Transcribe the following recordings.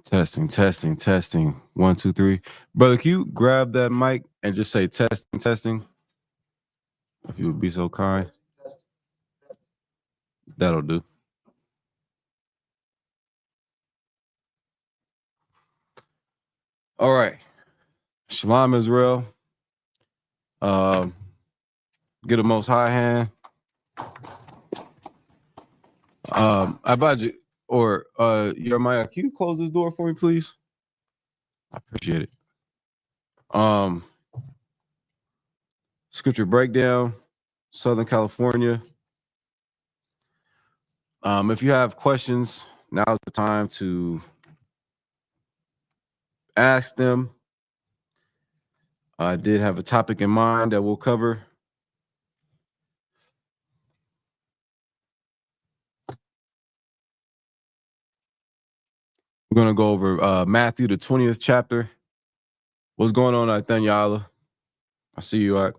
Testing, testing, testing. 1, 2, 3. Brother, can you grab that mic and just say testing, testing? If you would be so kind. That'll do. All right. Shalom, Israel. Get a most high hand. Abaji or Jeremiah, can you close this door for me, please? I appreciate it. Scripture breakdown, Southern California. If you have questions, now's the time to ask them. I did have a topic in mind that we'll cover. We're going to go over Matthew, the 20th chapter. What's going on, Nathaniel? I see you, Ike.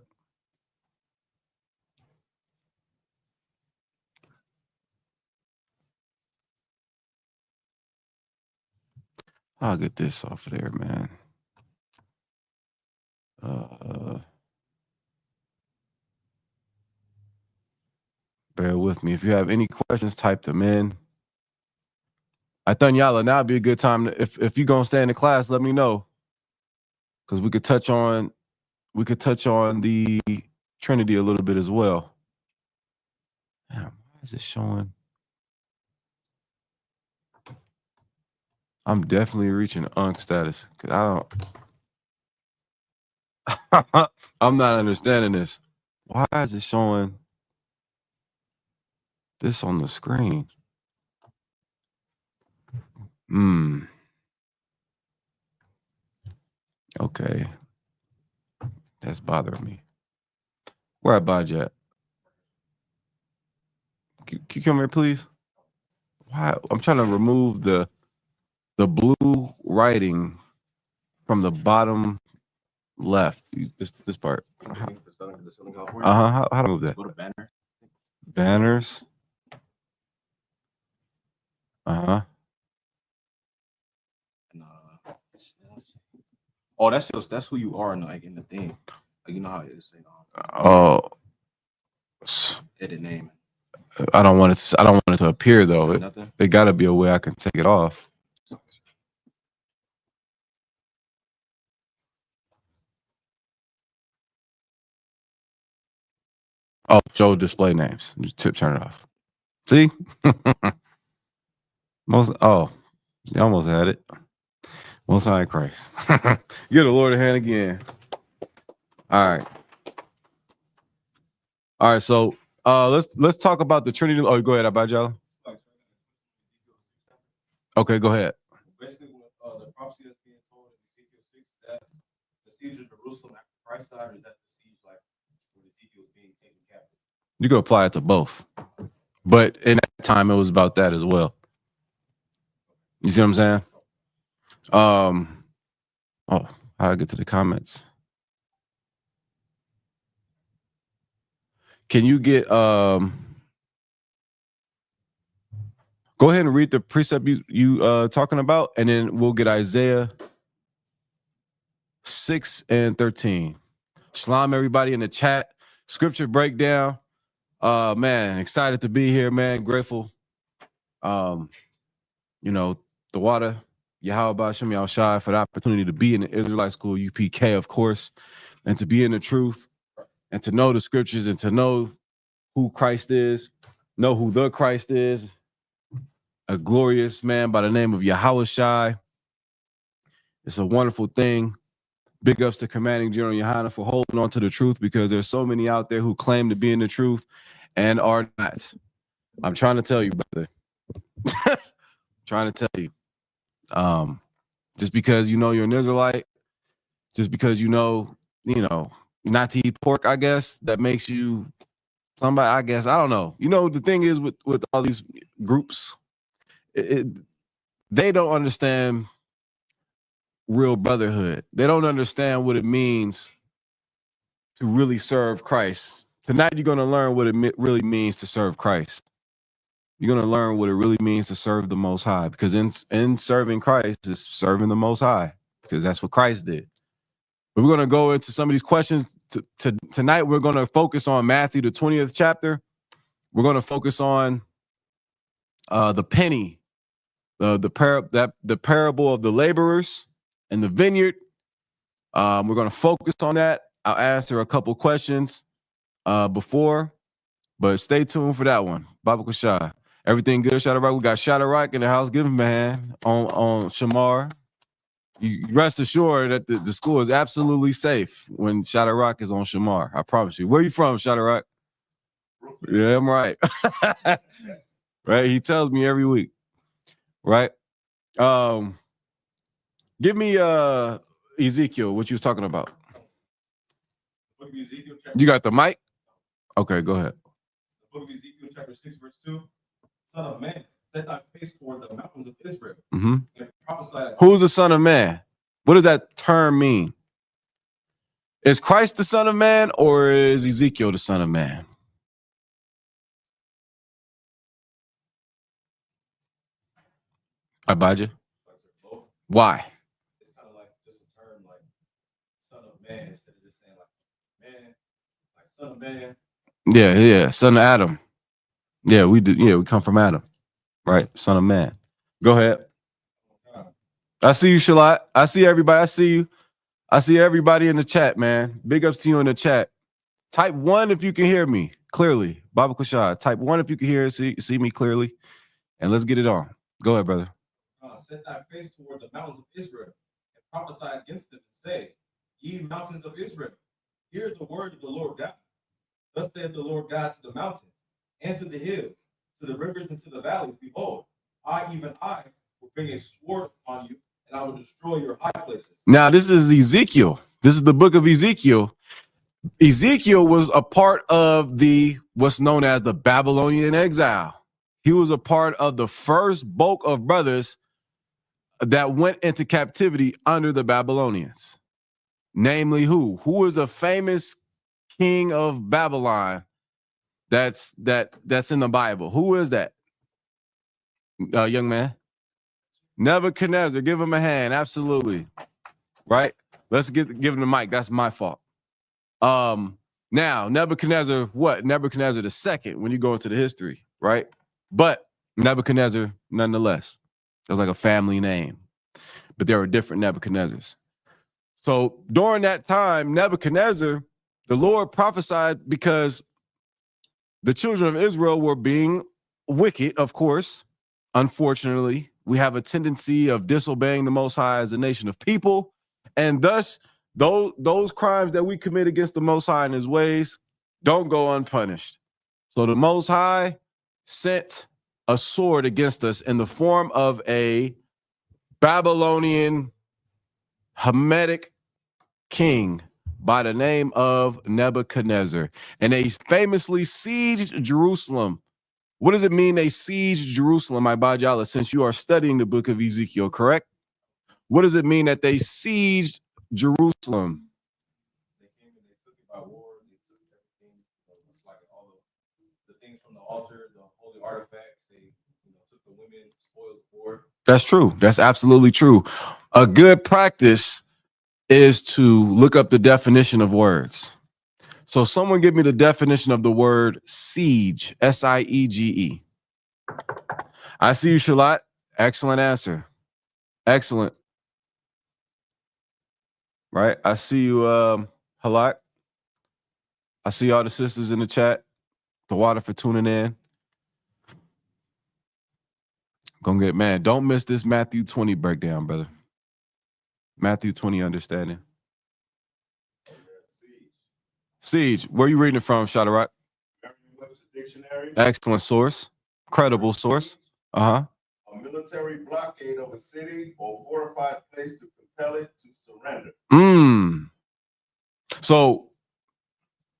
I'll get this off of there, man. Bear with me. If you have any questions, type them in. Nathaniel, now would be a good time. If you're going to stay in the class, let me know. Because we could touch on the Trinity a little bit as well. Damn, why is it showing? I'm definitely reaching UNC status because I don't. I'm not understanding this. Why is it showing this on the screen? Okay. That's bothering me. Where at Bajat? Can you come here, please? Why? I'm trying to remove the blue writing from the bottom left. This part. How do I move that? Go to banner. Banners. Oh, that's who you are, like in the thing. Like, you know how it is. Edit name. I don't want it to appear though. It got to be a way I can take it off. Oh, show display names. Just turn it off. See? You almost had it. Most High Christ. Get the Lord a hand again. All right. So let's talk about the Trinity. Oh, go ahead, Abajala. Okay, go ahead. Basically, the prophecy that's being told in Ezekiel 6 is that the siege of Jerusalem after Christ died, or is that the siege like when Ezekiel was being taken captive? You can apply it to both, but in that time it was about that as well. You see what I'm saying? How do I get to the comments? Can you get go ahead and read the precept you talking about, and then we'll get Isaiah 6 and 13. Shalom, everybody in the chat. Scripture breakdown. Man, excited to be here, man. Grateful. The water, Yahweh Shem Yahushai, for the opportunity to be in the Israelite School, UPK, of course, and to be in the truth, and to know the scriptures, and to know who Christ is, know who the Christ is, a glorious man by the name of Yahushai. It's a wonderful thing. Big ups to Commanding General Yohana for holding on to the truth, because there's so many out there who claim to be in the truth and are not. I'm trying to tell you, brother. Trying to tell you. Just because you know you're an Israelite, just because you know not to eat pork, I guess, that makes you somebody, I guess. I don't know. The thing is with all these groups, they don't understand real brotherhood. They don't understand what it means to really serve Christ, Tonight, you're going to learn what it really means to serve Christ. You're going to learn what it really means to serve the Most High, because in serving Christ is serving the Most High, because that's what Christ did. But we're going to go into some of these questions. Tonight, we're going to focus on Matthew, the 20th chapter. We're going to focus on the penny, the parable of the laborers and the vineyard. We're going to focus on that. I'll answer a couple questions before, but stay tuned for that one. Baba Kushai. Everything good, Shadrach? We got Shadrach in the house. Give him a hand on Shamar. You rest assured that the school is absolutely safe when Shadrach is on Shamar. I promise you. Where you from, Shadrach? Yeah, I'm right. Right? He tells me every week. Right? Give me Ezekiel, what you was talking about. You got the mic? Okay, go ahead. The book of Ezekiel, chapter 6, verse 2. Son of man, set thy face toward the mountains of Israel. Mm-hmm. And prophesy. Who's the Son of Man? What does that term mean? Is Christ the Son of Man, or is Ezekiel the Son of Man? Abijah? Why? It's kind of like just a term like son of man instead of just saying like man, like son of man. Yeah, son of Adam. Yeah, we do. Yeah, we come from Adam, right? Son of man. Go ahead. I see you, Shalat. I see everybody. I see you. I see everybody in the chat, man. Big ups to you in the chat. Type 1 if you can hear me clearly. Baba Kushai. Type 1 if you can hear, see me clearly, and let's get it on. Go ahead, brother. Set thy face toward the mountains of Israel and prophesy against them and say, ye mountains of Israel, hear the word of the Lord God. Thus saith the Lord God to the mountains and to the hills, to the rivers and to the valleys. Behold, even I, will bring a sword upon you, and I will destroy your high places. Now, this is Ezekiel. This is the book of Ezekiel. Ezekiel was a part of what's known as the Babylonian exile. He was a part of the first bulk of brothers that went into captivity under the Babylonians. Namely, who? Who is a famous king of Babylon that's in the Bible? Who is that? Young man? Nebuchadnezzar. Give him a hand. Absolutely. Right? Let's give him the mic. That's my fault. Now, Nebuchadnezzar, what? Nebuchadnezzar the second when you go into the history, right? But Nebuchadnezzar, nonetheless. It was like a family name, but there were different Nebuchadnezzars. So during that time, Nebuchadnezzar, the Lord prophesied because the children of Israel were being wicked, of course. Unfortunately, we have a tendency of disobeying the Most High as a nation of people. And thus, those crimes that we commit against the Most High in his ways don't go unpunished. So the Most High sent a sword against us in the form of a Babylonian Hamitic king by the name of Nebuchadnezzar. And they famously sieged Jerusalem. What does it mean they sieged Jerusalem, Ibajala, since you are studying the book of Ezekiel, correct? What does it mean that they sieged Jerusalem? They came and they took it by war. They took everything, just like all of the things from the altar, the holy artifacts. They took the women, spoiled the war. That's true. That's absolutely true. A good practice is to look up the definition of words. So someone give me the definition of the word siege, S-I-E-G-E. I see you, Shalat. Excellent answer. Excellent. Right. I see you, Halak. I see all the sisters in the chat. The water for tuning in. Gonna get, man, don't miss this Matthew 20 breakdown, brother. Matthew 20 understanding. Siege. Where are you reading it from, Shadrach? Dictionary. Excellent source. Credible source. Uh-huh. A military blockade of a city or fortified place to compel it to surrender. So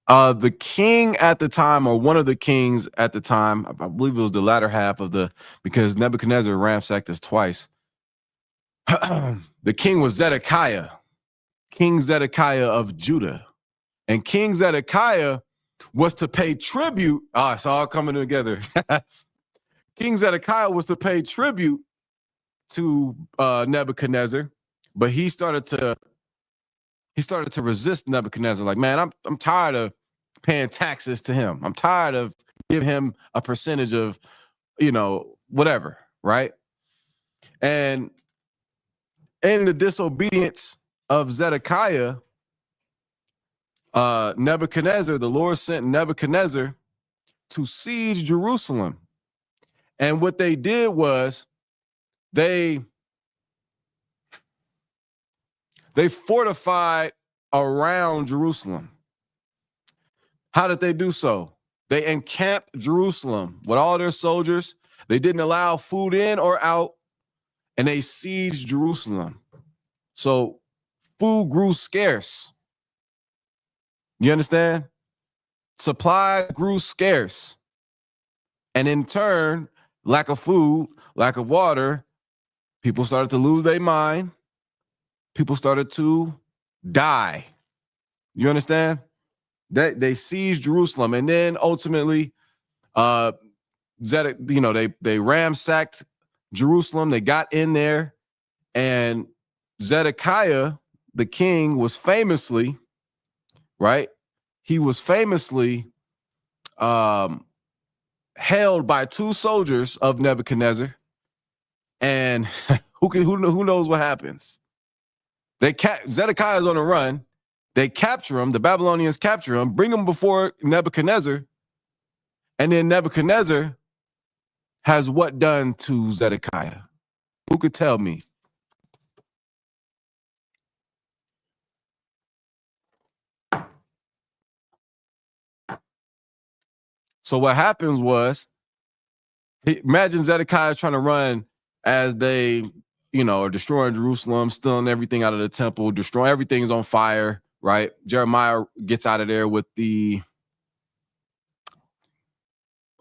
the king at the time, or one of the kings at the time, I believe it was the latter half of because Nebuchadnezzar ransacked us twice. The king was Zedekiah, King Zedekiah of Judah. And King Zedekiah was to pay tribute. Ah, it's all coming together. King Zedekiah was to pay tribute to Nebuchadnezzar, but he started to resist Nebuchadnezzar. Like, man, I'm tired of paying taxes to him. I'm tired of giving him a percentage of, whatever, right? And in the disobedience of Zedekiah, Nebuchadnezzar, the Lord sent Nebuchadnezzar to siege Jerusalem. And what they did was they fortified around Jerusalem. How did they do so? They encamped Jerusalem with all their soldiers. They didn't allow food in or out, and they sieged Jerusalem. So food grew scarce. You understand? Supplies grew scarce. And in turn, lack of food, lack of water, people started to lose their mind. People started to die. You understand? They seized Jerusalem, and then ultimately, they ransacked Jerusalem. They got in there, and Zedekiah, the king, was famously, right? He was famously held by two soldiers of Nebuchadnezzar, and who knows what happens? Zedekiah is on a run. They capture him. The Babylonians capture him, bring him before Nebuchadnezzar, and then Nebuchadnezzar has what done to Zedekiah? Who could tell me? So what happens was, imagine Zedekiah trying to run as they, are destroying Jerusalem, stealing everything out of the temple, destroying everything's on fire, right? Jeremiah gets out of there with the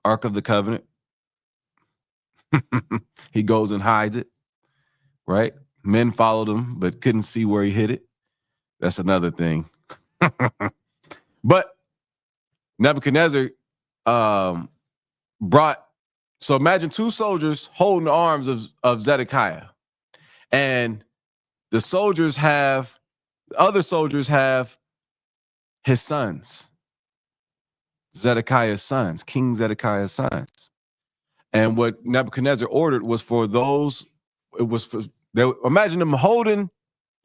Ark of the Covenant. He goes and hides it, right? Men followed him, but couldn't see where he hid it. That's another thing. But Nebuchadnezzar so imagine two soldiers holding the arms of Zedekiah, and the other soldiers have his sons, Zedekiah's sons, King Zedekiah's sons. And what Nebuchadnezzar ordered was imagine them holding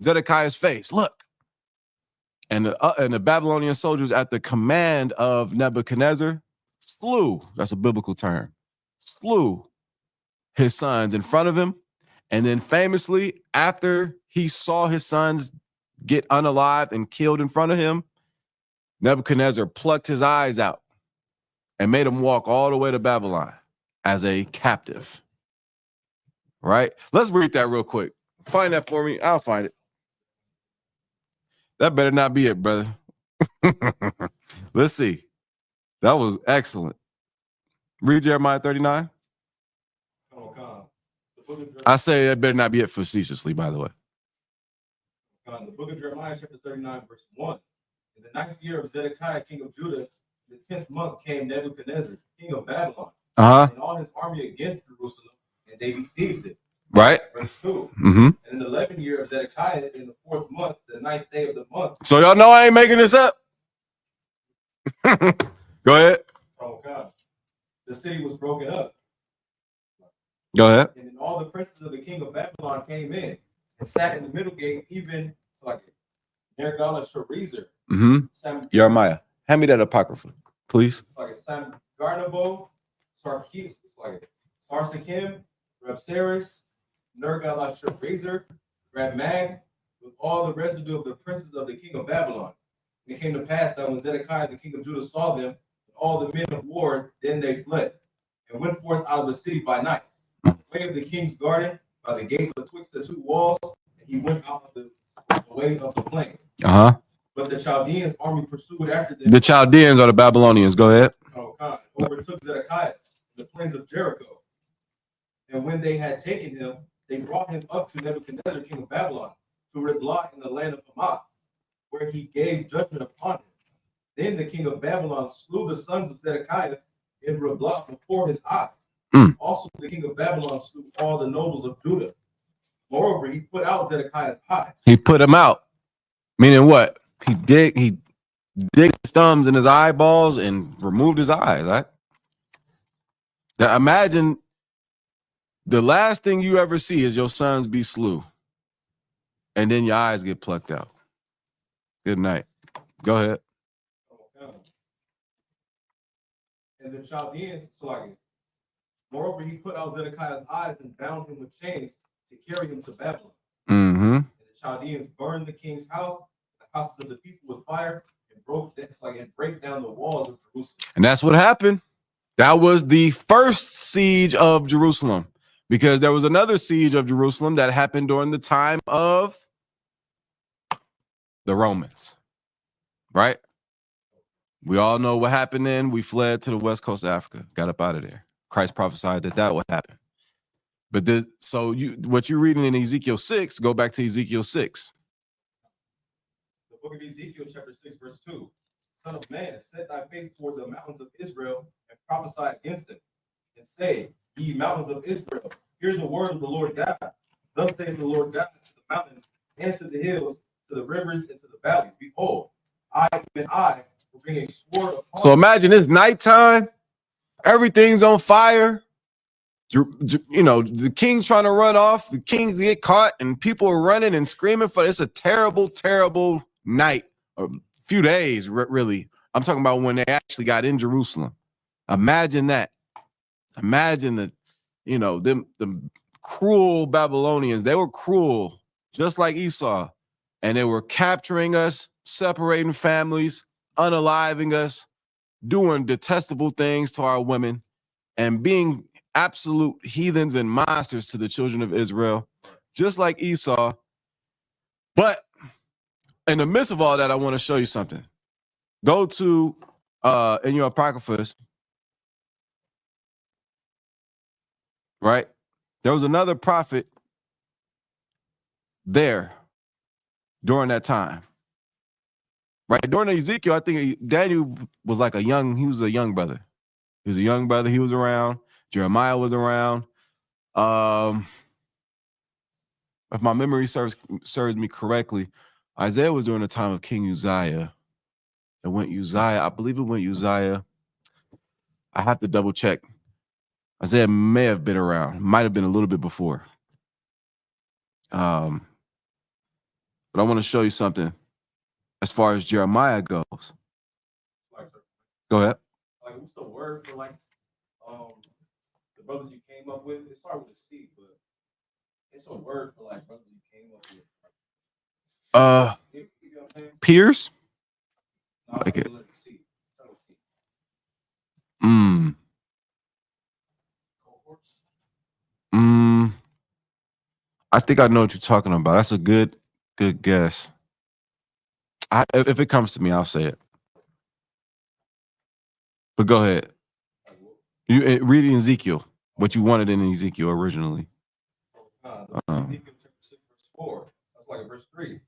Zedekiah's face. Look. And the Babylonian soldiers, at the command of Nebuchadnezzar, that's a biblical term, slew his sons in front of him. And then famously, after he saw his sons get unalived and killed in front of him, Nebuchadnezzar plucked his eyes out and made him walk all the way to Babylon as a captive. Right? Let's read that real quick. Find that for me. I'll find it. That better not be it, brother. Let's see. That was excellent. Read Jeremiah 39. I say that better not be it facetiously, by the way. The book of Jeremiah, chapter 39, verse 1. In the 9th year of Zedekiah, king of Judah, the 10th month came Nebuchadnezzar, king of Babylon, and all his army against Jerusalem, and they besieged it. Right. Verse 2. Mm-hmm. And in the 11th year of Zedekiah, in the 4th month, the 9th day of the month. So y'all know I ain't making this up. Go ahead. Oh, God. The city was broken up. Go ahead. And then all the princes of the king of Babylon came in and sat in the middle gate, even like Nergal-Sharezer. Mm-hmm. Jeremiah, hand me that apocrypha, please. Like a Sam-Garnabo, Sarkis, like Sarsakim, Rabsaris, Nergal-Sharezer, Rabmag, with all the residue of the princes of the king of Babylon. And it came to pass that when Zedekiah, the king of Judah, saw them, and all the men of war, then they fled and went forth out of the city by night, the way of the king's garden, by the gate betwixt the two walls, and he went out of the way of the plain. But the Chaldeans' army pursued after them. The Chaldeans are the Babylonians. Go ahead. Overtook Zedekiah in the plains of Jericho. And when they had taken him, they brought him up to Nebuchadnezzar, king of Babylon, to Riblah in the land of Hamath, where he gave judgment upon him. Then the king of Babylon slew the sons of Zedekiah in Riblah before his eyes. Mm. Also, the king of Babylon slew all the nobles of Judah. Moreover, he put out Zedekiah's eyes. He put him out. Meaning what? He digged his thumbs in his eyeballs and removed his eyes, right? Now imagine the last thing you ever see is your sons be slew. And then your eyes get plucked out. Good night. Go ahead. And the Chaldeans, moreover, he put out Zedekiah's eyes and bound him with chains to carry him to Babylon. Mm-hmm. And the Chaldeans burned the king's house, the houses of the people with fire, and break down the walls of Jerusalem. And that's what happened. That was the first siege of Jerusalem, because there was another siege of Jerusalem that happened during the time of the Romans, right? We all know what happened then. We fled to the west coast of Africa, got up out of there. Christ prophesied that would happen. But what you're reading in Ezekiel 6, go back to Ezekiel 6. The book of Ezekiel, chapter 6, verse 2. Son of man, set thy face toward the mountains of Israel and prophesy against them, and say, ye mountains of Israel, hear the word of the Lord God. Thus saith the Lord God to the mountains and to the hills, to the rivers and to the valleys. Behold, I will bring a sword upon So imagine it's nighttime, everything's on fire. You know, the king's trying to run off, the kings get caught, and people are running and screaming for it's a terrible, terrible night, a few days, really. I'm talking about when they actually got in Jerusalem. Imagine that. Imagine that, the cruel Babylonians, they were cruel, just like Esau, and they were capturing us, separating families, unaliving us, doing detestable things to our women, and being absolute heathens and monsters to the children of Israel, just like Esau. But in the midst of all that, I want to show you something. Go to in your Apocryphas, right? There was another prophet there during that time. Right? During Ezekiel, I think Daniel was like he was a young brother. He was a young brother. He was around. Jeremiah was around. If my memory serves me correctly, Isaiah was during the time of King Uzziah. I believe it went Uzziah. I have to double check. Isaiah may have been around, might have been a little bit before. But I want to show you something as far as Jeremiah goes. Go ahead. What's the word for the brothers you came up with? It started with a C, but it's a word for brothers you came up with. You know what I'm saying? Peers? No, like it. C. Cohorts. I think I know what you're talking about. That's a good guess. If it comes to me, I'll say it. But go ahead. You read Ezekiel, what you wanted in Ezekiel originally. Ezekiel chapter 6, verse 4. That's verse 3.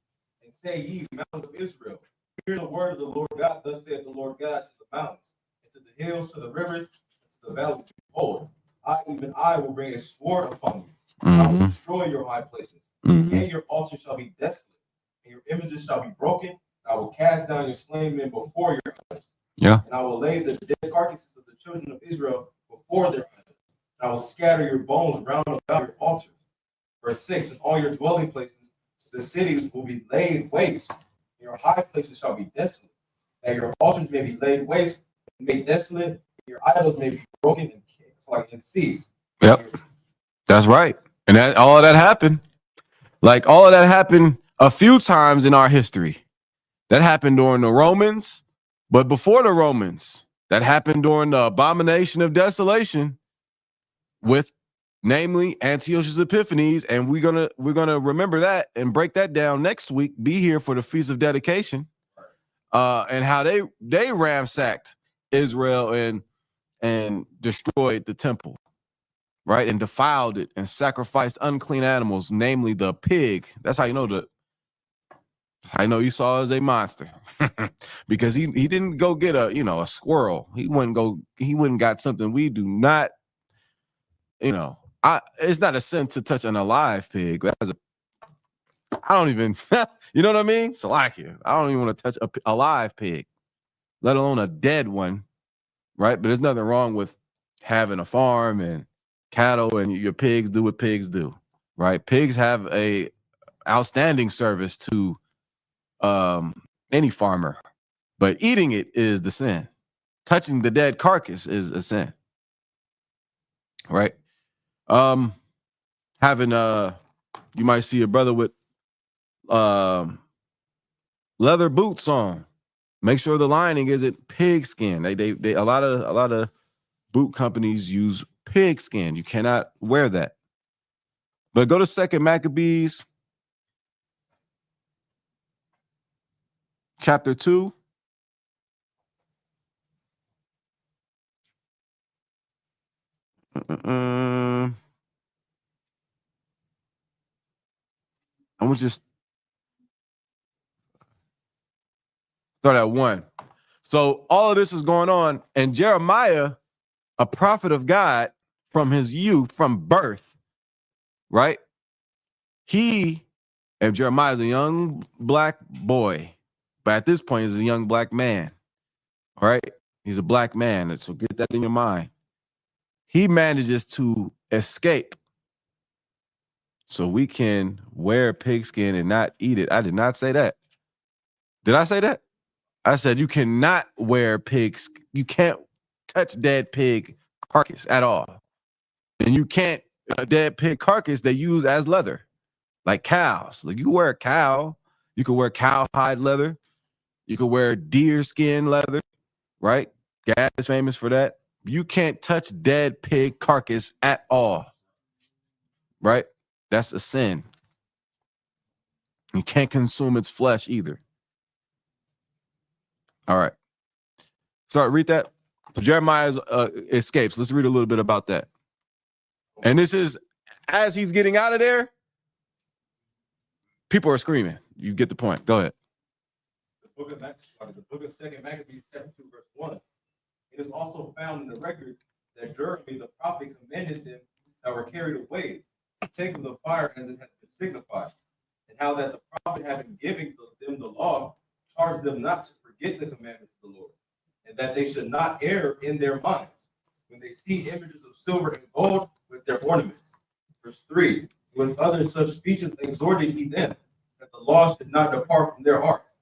And say ye, mountains of Israel, hear the word of the Lord God. Thus saith the Lord God to the mountains, and to the hills, to the rivers, and to the valleys. Behold, I will bring a sword upon you. And I will destroy your high places, and your altars shall be desolate, and your images shall be broken. And I will cast down your slain men before your eyes. Yeah. And I will lay the dead carcasses of the children of Israel before their eyes. And I will scatter your bones round about your altars. Verse 6, and all your dwelling places, the cities will be laid waste, and your high places shall be desolate. And your altars may be laid waste and made desolate, and your idols may be broken and cease. Yep. That's right. And all of that happened. All of that happened a few times in our history. That happened during the Romans, but before the Romans, that happened during the abomination of desolation with namely Antiochus Epiphanes, and we're gonna remember that and break that down next week. Be here for the Feast of Dedication, and how they ransacked Israel and destroyed the temple, right, and defiled it and sacrificed unclean animals, namely the pig. That's how you know I know Esau is a monster because he didn't go get a squirrel. He wouldn't got something we do not, it's not a sin to touch an alive pig. I don't even, you know what I mean? Salakia. I don't even want to touch a live pig, let alone a dead one, right? But there's nothing wrong with having a farm and cattle and your pigs do what pigs do, right? Pigs have a outstanding service to any farmer, but eating it is the sin. Touching the dead carcass is a sin, right? Having you might see a brother with leather boots on. Make sure the lining isn't pig skin. They a lot of boot companies use pig skin. You cannot wear that. But go to 2 Maccabees chapter 2. I'm gonna just start at 1. So all of this is going on, and Jeremiah, a prophet of God from his youth, from birth, right? And Jeremiah is a young black boy, but at this point, he's a young black man. All right, he's a black man, so get that in your mind. He manages to escape, so we can wear pigskin and not eat it. I did not say that. Did I say that? I said you cannot wear pigs. You can't touch dead pig carcass at all, and you can't dead pig carcass they use as leather, like cows. Like you wear a cow, you can wear cowhide leather, you can wear deer skin leather, right? Gad is famous for that. You can't touch dead pig carcass at all, right? That's a sin. You can't consume its flesh either. All right. Start, read that. So Jeremiah escapes. Let's read a little bit about that. And this is, as he's getting out of there, people are screaming. You get the point. Go ahead. The book of 2 Maccabees, chapter 2, verse 1. It is also found in the records that Jeremy the prophet commanded them that were carried away to take of the fire as it had been signified, and how that the prophet, having given them the law, charged them not to forget the commandments of the Lord, and that they should not err in their minds when they see images of silver and gold with their ornaments. Verse 3. With other such speeches exhorted he them, that the law should not depart from their hearts.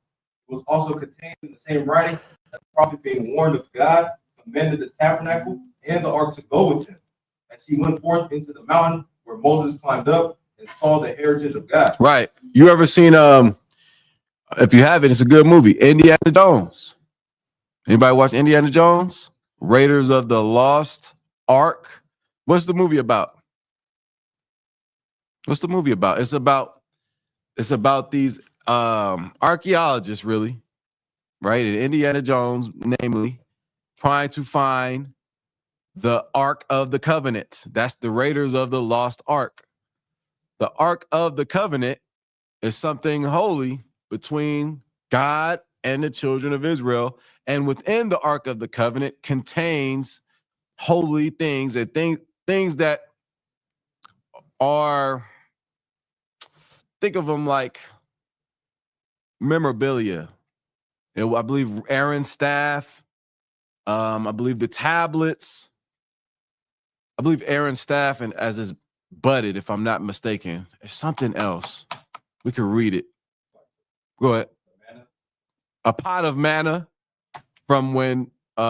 It was also contained in the same writing that the prophet, being warned of God, commanded the tabernacle and the ark to go with him, as he went forth into the mountain where Moses climbed up and saw the heritage of God. Right. You ever seen if you haven't, it's a good movie, Indiana Jones. Anybody watch Indiana Jones? Raiders of the Lost Ark. What's the movie about? What's the movie about? It's about these archaeologists, really, right? And Indiana Jones, namely, trying to find the Ark of the Covenant. That's the Raiders of the Lost Ark. The Ark of the Covenant is something holy between God and the children of Israel. And within the Ark of the Covenant contains holy things and things that are, think of them like memorabilia. I believe Aaron's staff. I believe the tablets. I believe Aaron's staff and as is budded, if I'm not mistaken. It's something else. We can read it. Go ahead. A pot of manna from when we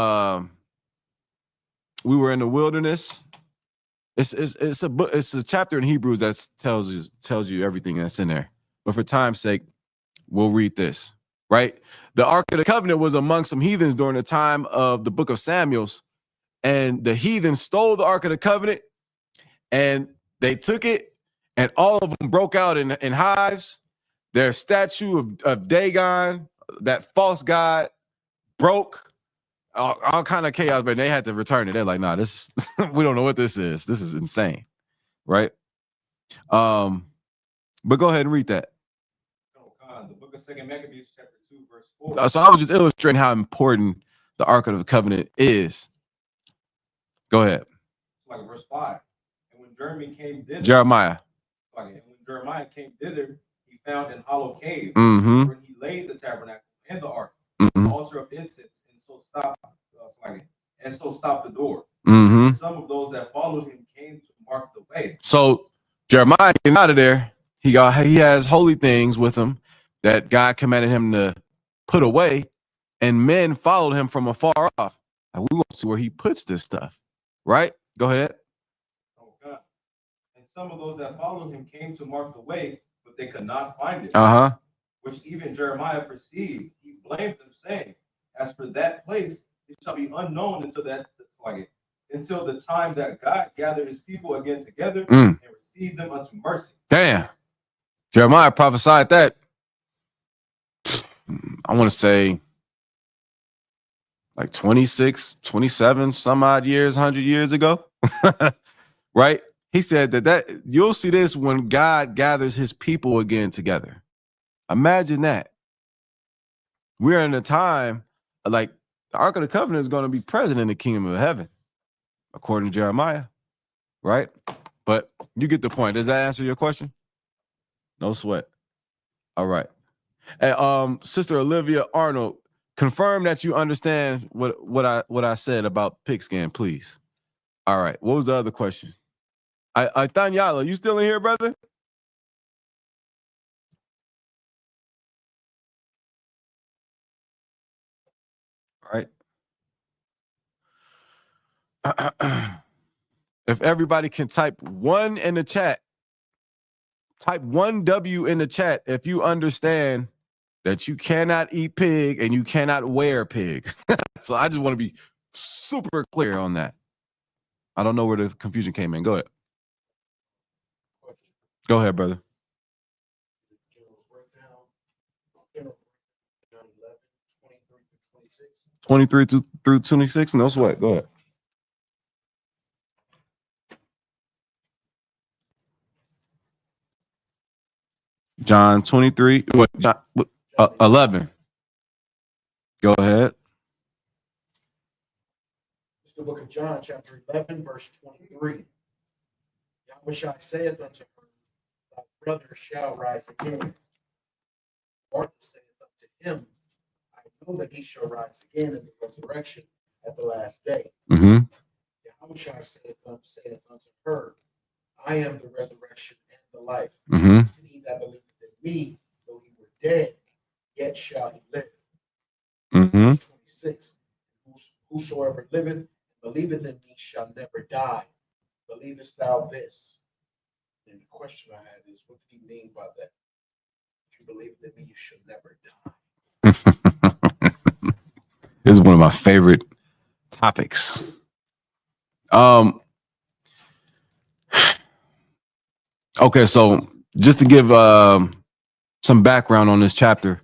were in the wilderness. It's a book. It's a chapter in Hebrews that tells you everything that's in there. But for time's sake, we'll read this. Right, the Ark of the Covenant was among some heathens during the time of the Book of Samuel's, and the heathens stole the Ark of the Covenant, and they took it, and all of them broke out in hives. Their statue of Dagon, that false god, broke. All kind of chaos, but they had to return it. They're like, nah, this we don't know what this is. This is insane, right? But go ahead and read that. The book Book of 2 Maccabees, chapter 2, verse 4. So I was just illustrating how important the Ark of the Covenant is. Go ahead. Like verse 5. And when Jeremy came thither, Jeremiah. and when Jeremiah came thither, he found an hollow cave Mm-hmm. where he laid the tabernacle and the ark, Mm-hmm. the altar of incense, and so stopped the door. Mm-hmm. And some of those that followed him came to mark the way. So Jeremiah getting out of there, he has holy things with him that God commanded him to put away, and men followed him from afar off. And we want to see where he puts this stuff. Right? Go ahead. Oh God. And some of those that followed him came to mark the way, but they could not find it. Uh-huh. Which even Jeremiah perceived. He blamed them, saying, as for that place, it shall be unknown until the time that God gathered his people again together and received them unto mercy. Damn. Jeremiah prophesied that, I want to say, like 26, 27, some odd years, 100 years ago. Right? He said that you'll see this when God gathers his people again together. Imagine that. We're in a time like the Ark of the Covenant is going to be present in the kingdom of heaven, according to Jeremiah. Right? But you get the point. Does that answer your question? No sweat. All right. And Sister Olivia Arnold, confirm that you understand what I said about pigskin, please. All right. What was the other question? Tanyala, you still in here, brother? All right. If everybody can type 1 in the chat, type 1W in the chat if you understand that you cannot eat pig and you cannot wear pig. So I just want to be super clear on that. I don't know where the confusion came in. Go ahead. Go ahead, brother. 23 through 26? No sweat. Go ahead. John 23, 11. Go ahead. It's the book of John, chapter 11, verse 23. Yahushua saith unto her, thy brother shall rise again. Martha saith unto him, I know that he shall rise again in the resurrection at the last day. Mm-hmm. Yahushua saith unto her, I am the resurrection and the life. Mm-hmm. And he that believeth in me, though he were dead, yet shall he live. Mm-hmm. Verse 26. Whosoever liveth and believeth in me shall never die. Believest thou this? And the question I had is, what did he mean by that? If you believe in me, you shall never die. This is one of my favorite topics. Okay, so just to give some background on this chapter,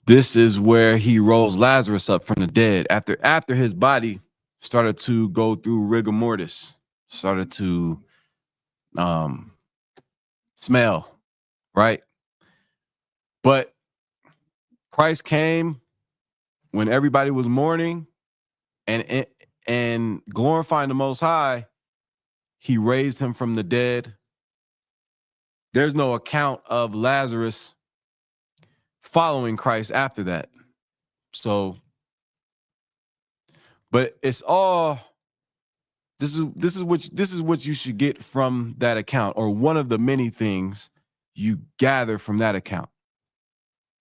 this is where he rose Lazarus up from the dead after his body started to go through rigor mortis, started to smell, right? But Christ came when everybody was mourning and glorifying the Most High. He raised him from the dead. There's no account of Lazarus following Christ after that. So, but it's all this is what you should get from that account, or one of the many things you gather from that account.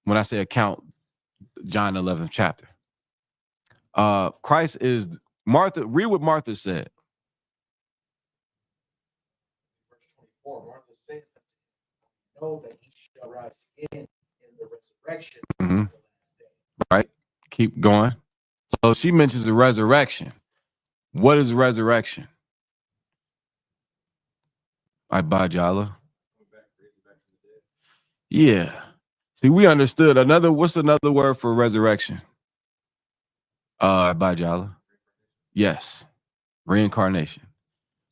When I say account, John 11th chapter. Christ is Martha. Read what Martha said. Verse 24, Martha said, know that he shall rise again in the resurrection of the last day. Right. Keep going. So she mentions the resurrection. What is resurrection? Bajala. Yeah. See, we understood what's another word for resurrection? Bajala. Yes. Reincarnation.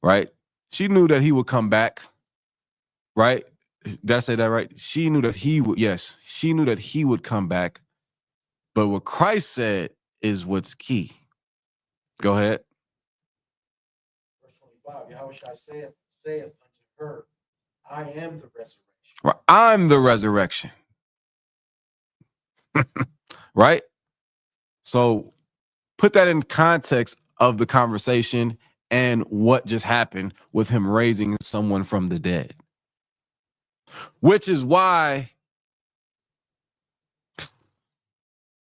Right? She knew that he would come back. Right? Did I say that right? She knew that he would. Yes, she knew that he would come back. But what Christ said is what's key. Go ahead. Verse 25, Yahushua saith unto her, I am the resurrection. Right. I'm the resurrection. Right? So put that in context of the conversation and what just happened with him raising someone from the dead. Which is why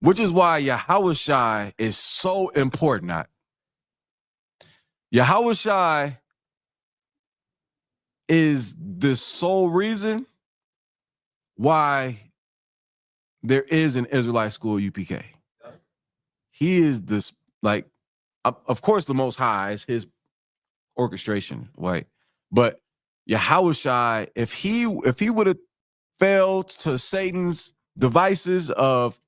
Yahushua is so important. Yahushua is the sole reason why there is an Israelite school UPK. He is this, like, of course, the Most High is his orchestration, right? But Yahushua, if he would have failed to Satan's devices of,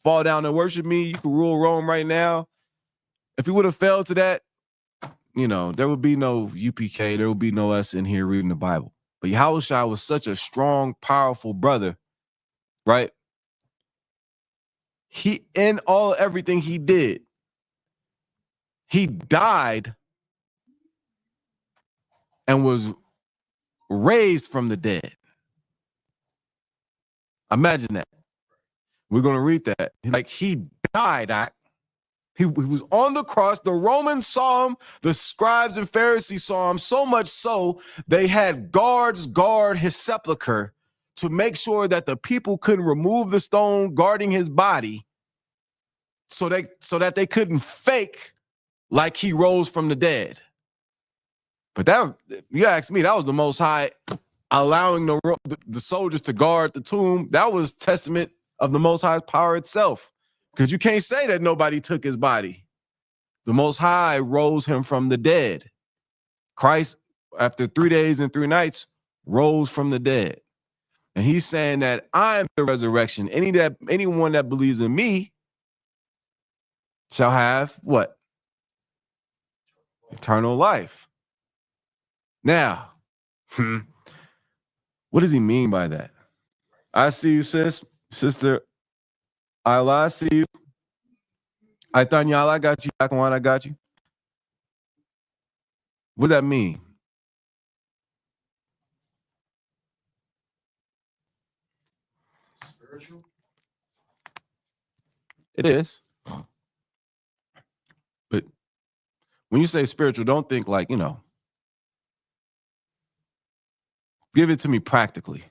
fall down and worship me, you can rule Rome right now. If he would have failed to that, there would be no UPK. There would be no us in here reading the Bible. But Yahushua was such a strong, powerful brother, right? He, in everything he did, he died and was raised from the dead. Imagine that. We're going to read that. Like, he died. He was on the cross. The Romans saw him. The scribes and Pharisees saw him, so much so they had guards guard his sepulcher to make sure that the people couldn't remove the stone guarding his body, so that they couldn't fake like he rose from the dead. But that, you ask me, that was the Most High allowing the soldiers to guard the tomb. That was testament of the Most High's power itself, because you can't say that nobody took his body. The Most High rose him from the dead. Christ, after 3 days and 3 nights, rose from the dead. And he's saying that I am the resurrection. Anyone that believes in me shall have what? Eternal life. Now, what does he mean by that? I see you, sister Ayla, I see you. Aitanyala, I got you. Akawan, I got you. What does that mean? Spiritual? It is. But when you say spiritual, don't think like, give it to me practically.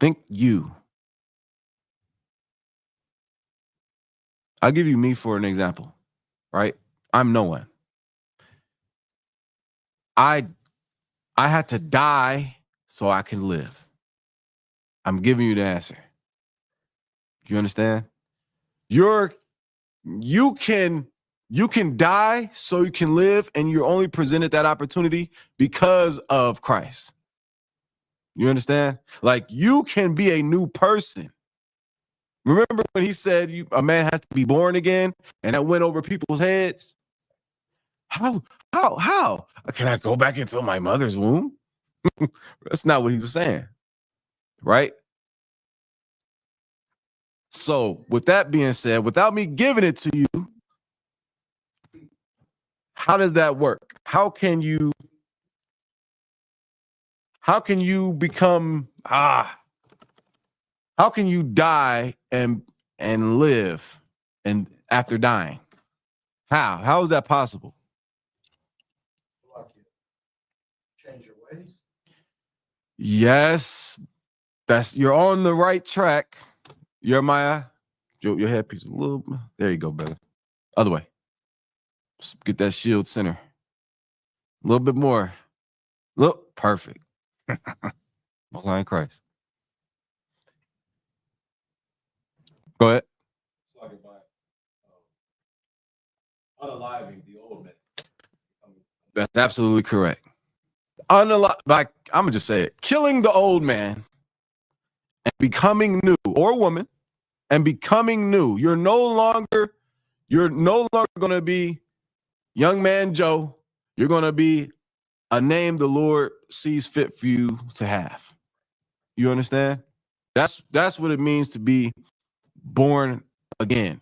Think you. I'll give you me for an example, right? I'm no one. I had to die so I can live. I'm giving you the answer. Do you understand? You can die so you can live, and you're only presented that opportunity because of Christ. You understand? Like, you can be a new person. Remember when he said a man has to be born again, and that went over people's heads? How? Can I go back into my mother's womb? That's not what he was saying, right? So with that being said, without me giving it to you, how does that work? How can you become, how can you die and live and after dying? How is that possible? Like you change your ways? Yes, you're on the right track. Jeremiah, your headpiece a little. There you go, brother. Other way. Just get that shield center. A little bit more. Look, perfect. Most High in Christ. Go ahead. Talking about unaliving the old man. That's absolutely correct. I'm gonna just say it. Killing the old man and becoming new, or woman, and becoming new. You're no longer gonna be young man Joe. You're gonna be a name the Lord sees fit for you to have. You understand? That's what it means to be born again.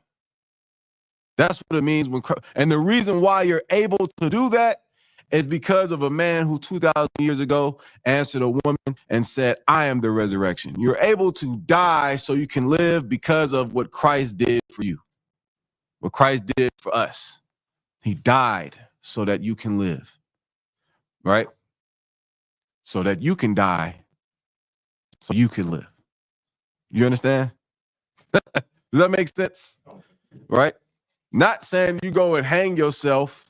That's what it means and the reason why you're able to do that is because of a man who 2,000 years ago answered a woman and said, I am the resurrection. You're able to die so you can live because of what Christ did for you, what Christ did for us. He died so that you can live, right? So that you can die so you can live. You understand? Does that make sense? Right? Not saying you go and hang yourself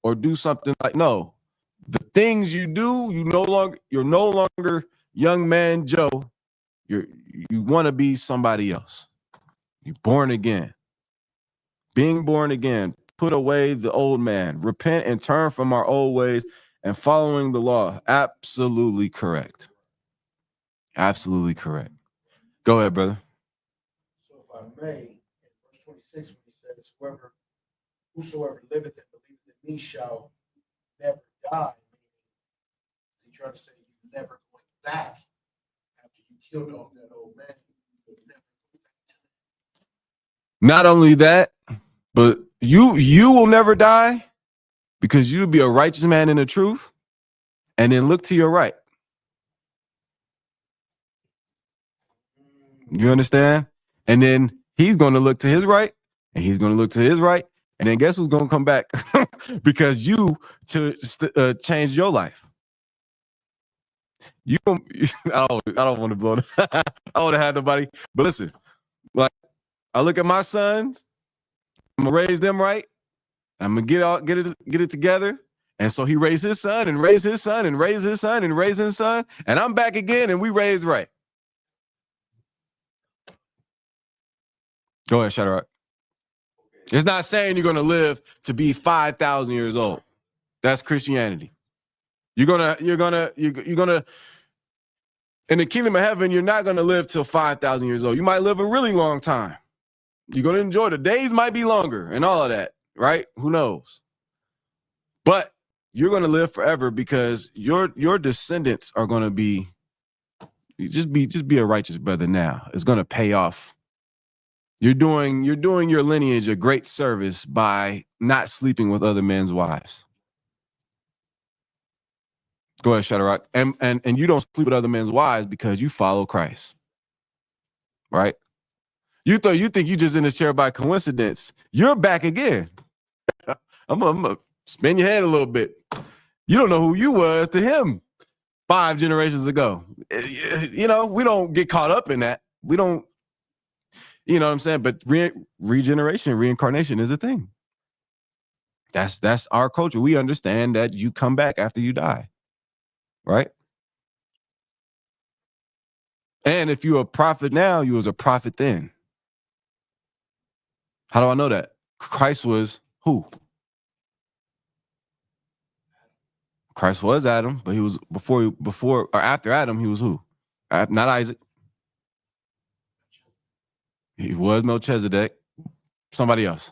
or do something like, no. The things you do, you're no longer young man Joe. You want to be somebody else. You're born again. Being born again, put away the old man, repent and turn from our old ways and following the law. Absolutely correct. Absolutely correct. Go ahead, brother. So if I may, in verse 26, when he says, whosoever liveth and believeth in me shall never die. Is he trying to say you're never going back after you killed off that old man? You'll never go back to that. Not only that, but you will never die because you'll be a righteous man in the truth, and then look to your right. You understand? And then he's going to look to his right, and he's going to look to his right, and then guess who's going to come back? Because you changed your life. I don't want to blow it. I don't want to have nobody. But listen, like I look at my sons, I'm gonna raise them right. I'm gonna get it together. And so he raised his son and raised his son and raised his son and raised his son. And I'm back again and we raised right. Go ahead, Shadrach. It's not saying you're gonna live to be 5,000 years old. That's Christianity. You're gonna in the kingdom of heaven, you're not gonna live till 5,000 years old. You might live a really long time. You're gonna enjoy the days might be longer and all of that, right? Who knows? But you're gonna live forever because your descendants are gonna be just be a righteous brother now. It's gonna pay off. You're doing your lineage a great service by not sleeping with other men's wives. Go ahead, Shadrach. And you don't sleep with other men's wives because you follow Christ. Right? You think you just in this chair by coincidence. You're back again. I'm gonna spin your head a little bit. You don't know who you was to him 5 generations ago. You know, we don't get caught up in that. We don't, you know what I'm saying? But regeneration, reincarnation is a thing. That's our culture. We understand that you come back after you die. Right? And if you're a prophet now, you was a prophet then. How do I know that? Christ was who? Christ was Adam, but he was before or after Adam, he was who? Not Isaac. He was Melchizedek. Somebody else.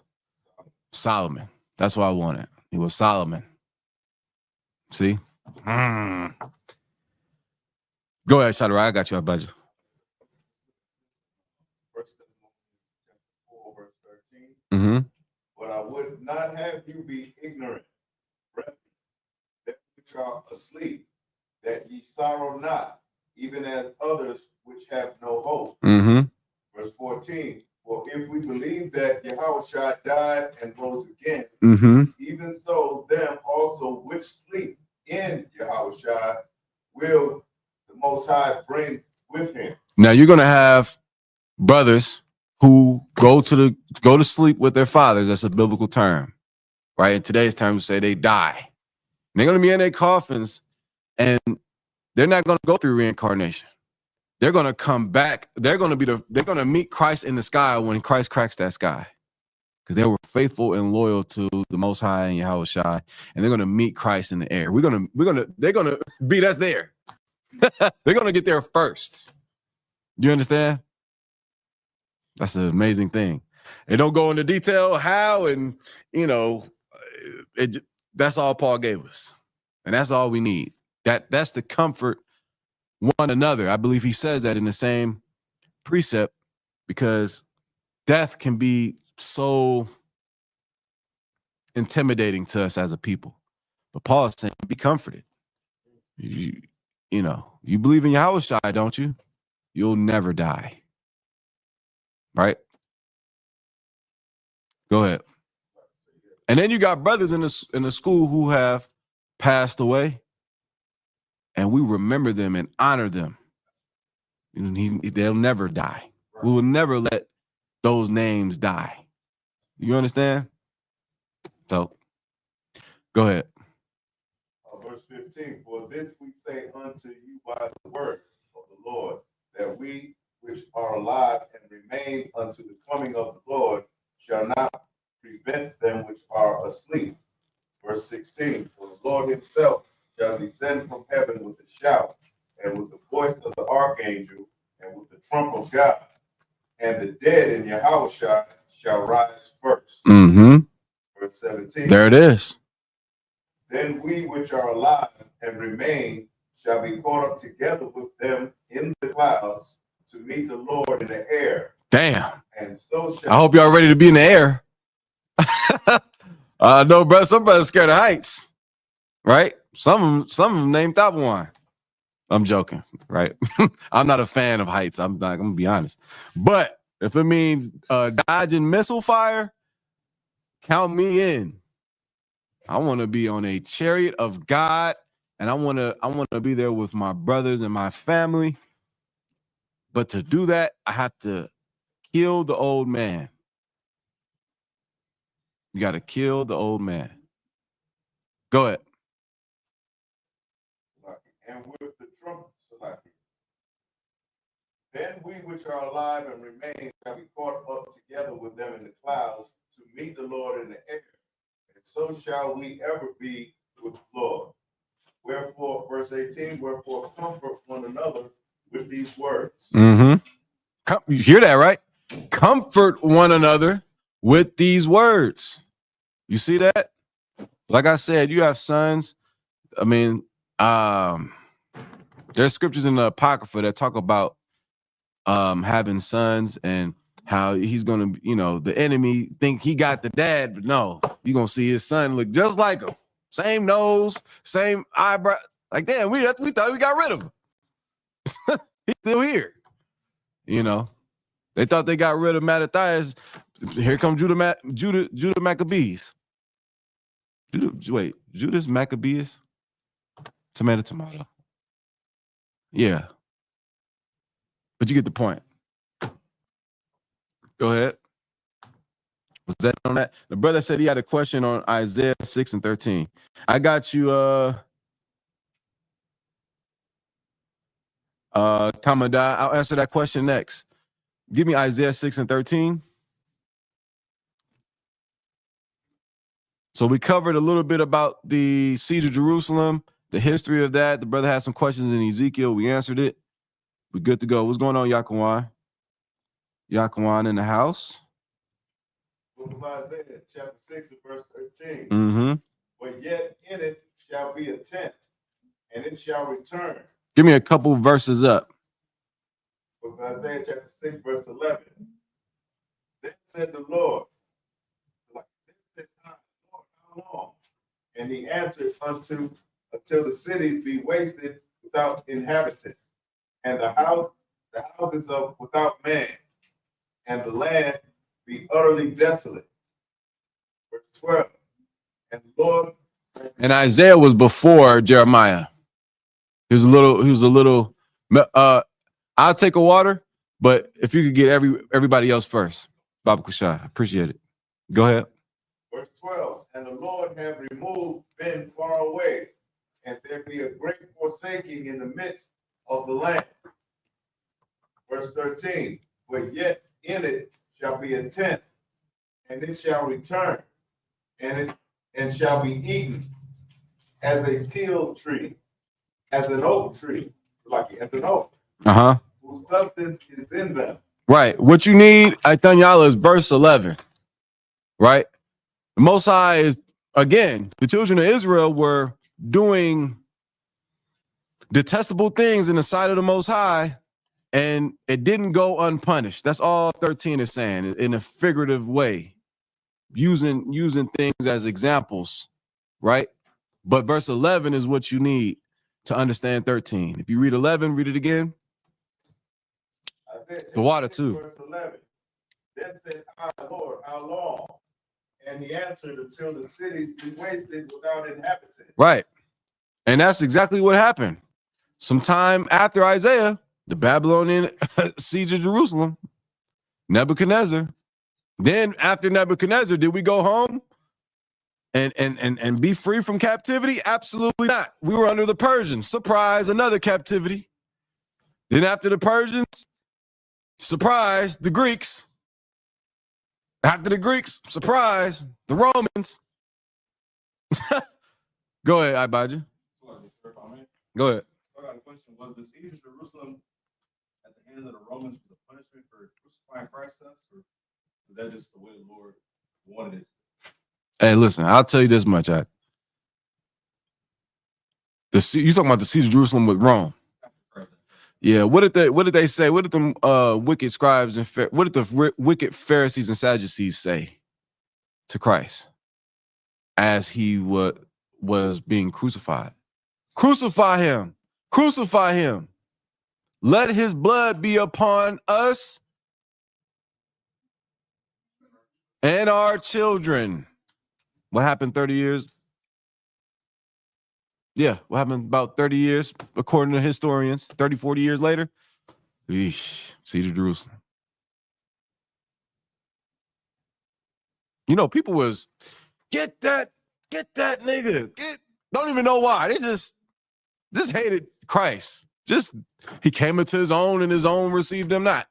Solomon. That's what I wanted. He was Solomon. See? Go ahead, Shadrach. I got you. I budget. 1 Thessalonians 4, verse 13. Mm-hmm. But I would not have you be ignorant, brethren, that which are asleep, that ye sorrow not, even as others which have no hope. Mm-hmm. Verse 14. For if we believe that Yahushua died and rose again, Mm-hmm. even so them also which sleep in Yahushua will the Most High bring with him. Now you're gonna have brothers who go to sleep with their fathers. That's a biblical term, right? In today's terms, we say they die. And they're gonna be in their coffins, and they're not gonna go through reincarnation. They're gonna come back. They're gonna meet Christ in the sky when Christ cracks that sky, because they were faithful and loyal to the Most High and Yahushua, and they're gonna meet Christ in the air. They're gonna beat us there. They're gonna get there first. You understand? That's an amazing thing. It don't go into detail how, and you know, that's all Paul gave us. And that's all we need. That's to comfort one another. I believe he says that in the same precept, because death can be so intimidating to us as a people. But Paul is saying, be comforted. You believe in Yahushua, don't you? You'll never die. Right? Go ahead. And then you got brothers in the school who have passed away, and we remember them and honor them. They'll never die. We will never let those names die. You understand? So, go ahead. Verse 15, for this we say unto you by the word of the Lord, that we which are alive and remain unto the coming of the Lord shall not prevent them which are asleep. Verse 16, for the Lord himself shall descend from heaven with a shout, and with the voice of the archangel, and with the trump of God, and the dead in Yahushua shall rise first. Mm-hmm. Verse 17. There it is. Then we which are alive and remain shall be caught up together with them in the clouds to meet the Lord in the air. Damn. And so shall I hope y'all ready to be in the air. No, bro. Some brothers scared of heights, right? Some of them named that one. I'm joking, right? I'm not a fan of heights. I'm gonna be honest. But if it means dodging missile fire, count me in. I want to be on a chariot of God, and I want to be there with my brothers and my family. But to do that, I have to kill the old man. You got to kill the old man. Go ahead. and with the trumpet. Then we which are alive and remain shall be caught up together with them in the clouds to meet the Lord in the air. And so shall we ever be with the Lord. Wherefore, verse 18, wherefore comfort one another with these words. Mm-hmm. You hear that, right? Comfort one another with these words. You see that? Like I said, you have sons. I mean, there's scriptures in the Apocrypha that talk about having sons and how he's gonna, the enemy think he got the dad, but no, you're gonna see his son look just like him. Same nose, same eyebrow. Like, damn, we thought we got rid of him. He's still here. They thought they got rid of Mattathias. Here comes Judah Maccabees. Judas Maccabees? Tomato. Yeah. But you get the point. Go ahead. Was that on that? The brother said he had a question on Isaiah 6 and 13. I got you, Kamada. I'll answer that question next. Give me Isaiah 6 and 13. So we covered a little bit about the siege of Jerusalem, the history of that. The brother had some questions in Ezekiel. We answered it. We're good to go. What's going on, Yaquan? Yaquan in the house. Book of Isaiah, chapter 6 and verse 13. Mm-hmm. But yet in it shall be a tent, and it shall return. Give me a couple verses up. Book of Isaiah, chapter 6, verse 11. Then said the Lord, Lord, how long? And he answered until the cities be wasted without inhabitant, and the houses of without man, and the land be utterly desolate. Verse 12. And the Lord. And Isaiah was before Jeremiah. He was a little. I'll take a water, but if you could get everybody else first, Baba Kushai, appreciate it. Go ahead. Verse 12. And the Lord have removed men far away, and there be a great forsaking in the midst of the land. Verse 13. But yet in it shall be a tent, and it shall return, and shall be eaten as a teal tree, as an oak tree, as an oak, whose substance is in them. Right. What you need, Aitanyala, is verse 11. Right. The Most High is, again, the children of Israel were doing detestable things in the sight of the Most High, and it didn't go unpunished. That's all 13 is saying in a figurative way, using things as examples, right? But verse 11 is what you need to understand 13. If you read 11, read it again. The water too. Verse 11. Then said I, Lord, how long? And he answered, until the cities be wasted without inhabitants. Right. And that's exactly what happened. Sometime after Isaiah, the Babylonian siege of Jerusalem, Nebuchadnezzar. Then after Nebuchadnezzar, did we go home and be free from captivity? Absolutely not. We were under the Persians. Surprise, another captivity. Then after the Persians, surprise, the Greeks. After the Greeks, surprise, the Romans. Go ahead, Ibaja. Go ahead. I got a question. Was the siege of Jerusalem at the hands of the Romans was a punishment for crucifying Christ, or is that just the way the Lord wanted it? Hey, listen, I'll tell you this much. You talking about the siege of Jerusalem with Rome? Yeah. What did they say? What did them wicked scribes and what did the wicked Pharisees and Sadducees say to Christ as he was being crucified? Crucify him. Crucify him. Let his blood be upon us and our children. What happened 30 years? Yeah, what happened about 30 years, according to historians, 30, 40 years later? Eesh, siege of Jerusalem. You know, people was, get that nigga. Don't even know why. They just hated Christ. He came into his own and his own received him not.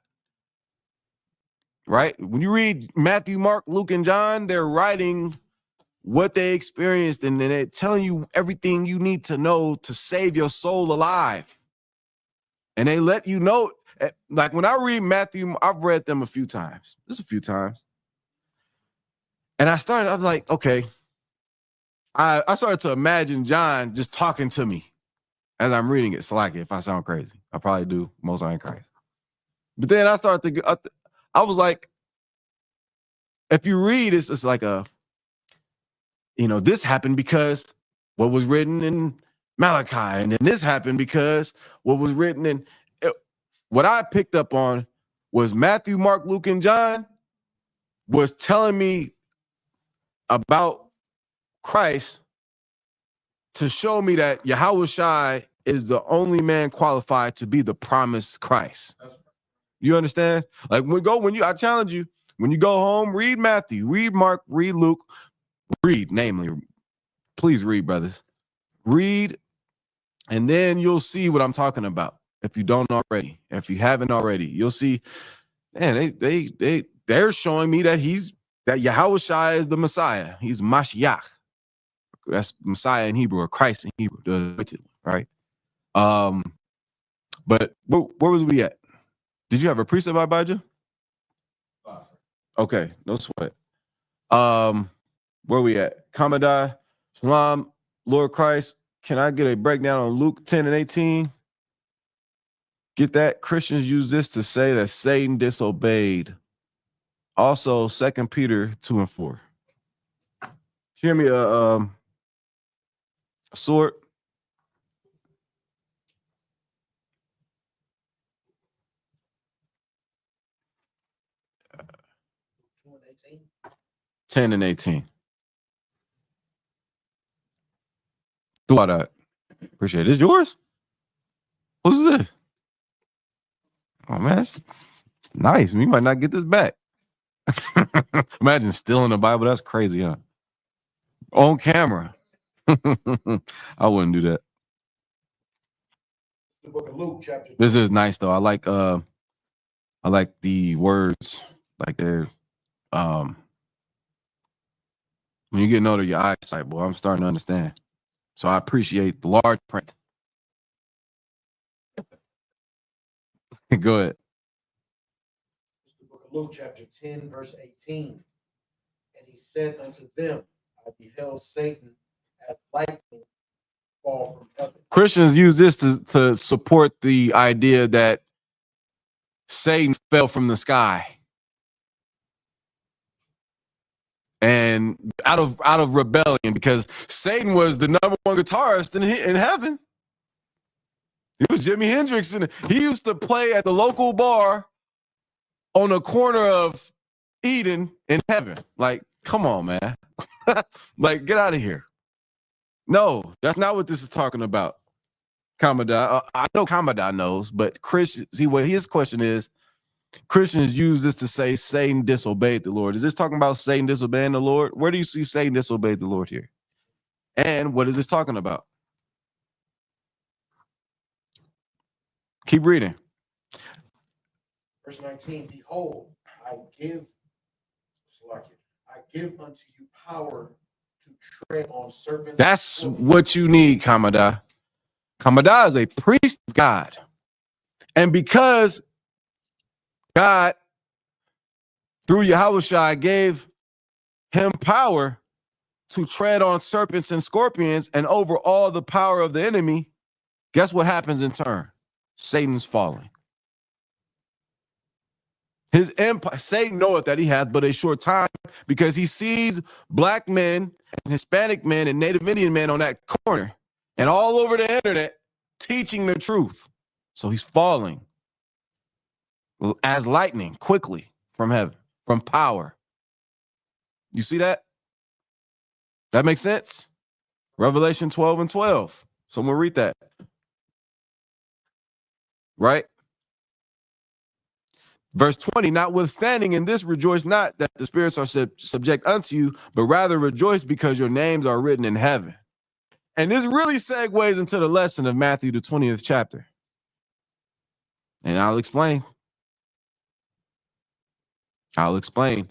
Right? When you read Matthew, Mark, Luke, and John, they're writing what they experienced, and then they're telling you everything you need to know to save your soul alive. And they let you know, like when I read Matthew, I've read them a few times, just a few times. And I was like, okay. I started to imagine John just talking to me as I'm reading it. Slack it if I sound crazy. I probably do. Most I ain't crazy. But then I started to, I was like, if you read, it's just like this happened because what was written in Malachi, and then this happened because what was written in. What I picked up on was Matthew, Mark, Luke, and John was telling me about Christ to show me that Yahushua is the only man qualified to be the promised Christ. You understand? Like I challenge you, when you go home, read Matthew, read Mark, read Luke, please read, brothers. Read, and then you'll see what I'm talking about. If you don't already, if you haven't already, you'll see, man, they're showing me that Yahushua is the Messiah. He's Mashiach. That's Messiah in Hebrew, or Christ in Hebrew, right? But where was we at? Did you have a precept, Abijah? Okay, no sweat. Where we at? Kamadai, Shalom, Lord Christ. Can I get a breakdown on Luke 10 and 18? Get that? Christians use this to say that Satan disobeyed. Also, 2 Peter 2 and 4. Hear me a sword. Uh, 10 and 18. Do all that. Appreciate it. Is yours? What's this? Oh man, it's nice. We might not get this back. Imagine stealing the Bible. That's crazy, huh? On camera. I wouldn't do that. The book of Luke, chapter 2. This is nice though. I like the words, like they're when you get an older, your eyesight, boy, I'm starting to understand. So I appreciate the large print. Go ahead. It's the book of Luke, chapter 10, verse 18. And he said unto them, I beheld Satan as lightning fall from heaven. Christians use this to support the idea that Satan fell from the sky. And out of rebellion, because Satan was the number one guitarist in heaven. He was Jimi Hendrix, and he used to play at the local bar on the corner of Eden in heaven. Like, come on, man. Like, get out of here. No, that's not what this is talking about. Kamadai. I know Kamadai knows, but Christians, see what his question is, Christians use this to say Satan disobeyed the Lord. Is this talking about Satan disobeying the Lord? Where do you see Satan disobeyed the Lord here? And what is this talking about? Keep reading. Verse 19, behold, I give unto you power to tread on serpents. That's what you need, Kamadai. Kamadai is a priest of God. And because God, through Yahushua, gave him power to tread on serpents and scorpions and over all the power of the enemy, guess what happens in turn? Satan's falling. His empire, Satan knoweth that he hath but a short time, because he sees black men and Hispanic men and Native Indian men on that corner and all over the internet teaching the truth. So he's falling as lightning quickly from heaven, from power. You see that? That makes sense? Revelation 12:12. Someone read that. Right? Verse 20, notwithstanding in this rejoice not that the spirits are subject unto you, but rather rejoice because your names are written in heaven. And this really segues into the lesson of Matthew, the 20th chapter. And I'll explain. I'll explain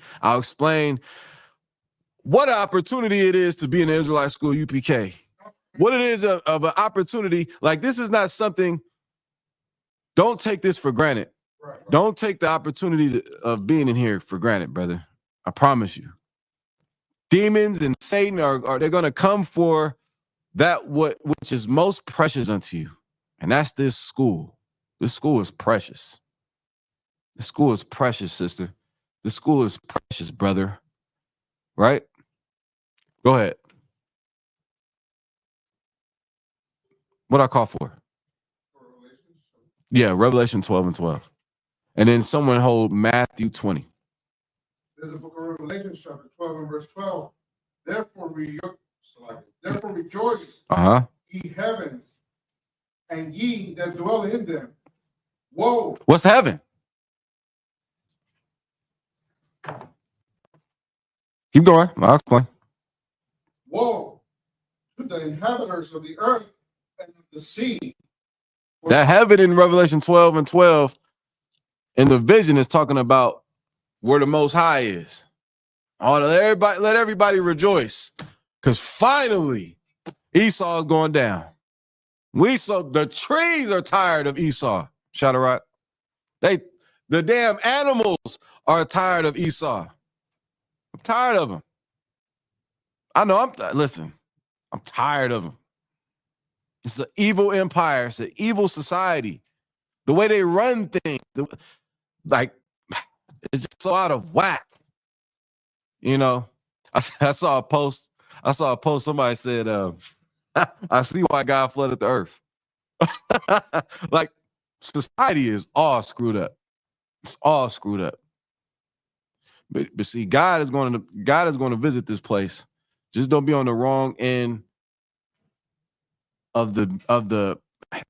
what an opportunity it is to be in the Israelite school UPK. What it is of an opportunity. Like, this is not something, don't take this for granted. Right. Don't take the opportunity of being in here for granted, brother. I promise you. Demons and Satan are they're going to come for that which is most precious unto you. And that's this school. This school is precious. The school is precious, sister. The school is precious, brother. Right? Go ahead. What I call for? Yeah, Revelation 12:12. And then someone hold Matthew 20. There's a book of Revelation, chapter 12 and verse 12. Therefore rejoice, ye heavens, and ye that dwell in them. Woe. What's heaven? Keep going. I'll explain. Woe to the inhabitants of the earth and of the sea. That heaven in Revelation 12:12 in the vision is talking about where the Most High is. Let everybody rejoice, because finally Esau is going down. The trees are tired of Esau. Shadarat. The damn animals are tired of Esau. I'm tired of him. I know. Listen. I'm tired of him. It's an evil empire. It's an evil society. The way they run things, like, it's just so out of whack. You know, I saw a post. Somebody said, I see why God flooded the earth. Like, society is all screwed up. It's all screwed up. But see, God is going to visit this place. Just don't be on the wrong end of the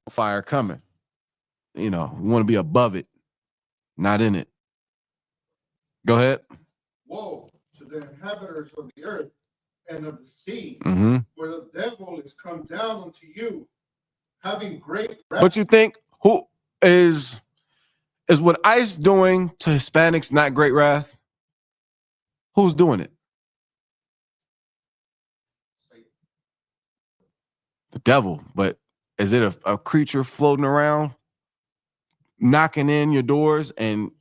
fire coming. You know, we want to be above it, not in it. Go ahead. Woe to the inhabitants of the earth and of the sea, Mm-hmm. where the devil is come down unto you, having great wrath. What you think? Who is what ICE doing to Hispanics not great wrath? Who's doing it? The devil. But is it a creature floating around, knocking in your doors and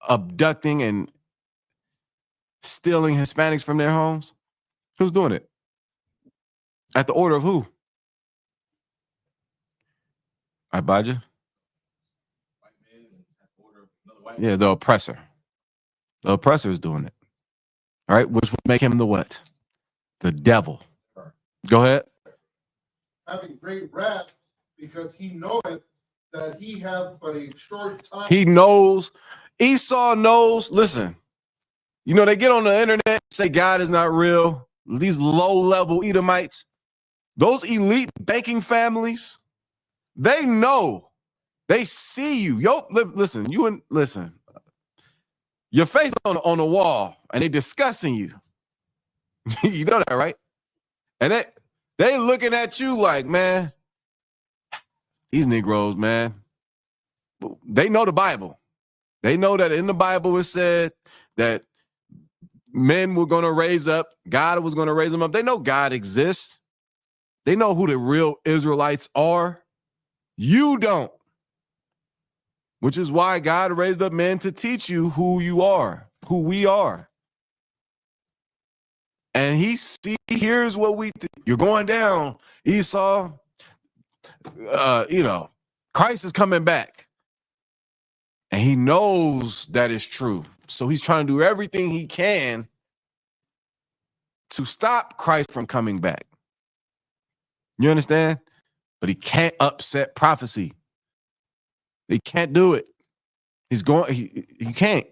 abducting and stealing Hispanics from their homes? Who's doing it? At the order of who? Abijah? White men and have order of another white Yeah, the oppressor. The oppressor is doing it. All right, which would make him the what? The devil. Go ahead. having great wrath, because he knoweth that he hath but a short time. He knows. Esau knows. Listen, you know, they get on the internet and say God is not real. These low-level Edomites, those elite banking families, they know. They see you. Listen, listen. Your face on the wall, and they discussing you. You know that, right? And they looking at you like, man, these Negroes, man, they know the Bible. They know that in the Bible it said that men were going to raise up. God was going to raise them up. They know God exists. They know who the real Israelites are. You don't. Which is why God raised up men to teach you who you are, who we are. And he hears what you're going down, Esau. Christ is coming back. And he knows that is true. So he's trying to do everything he can to stop Christ from coming back. You understand? But he can't upset prophecy. He can't do it. He can't.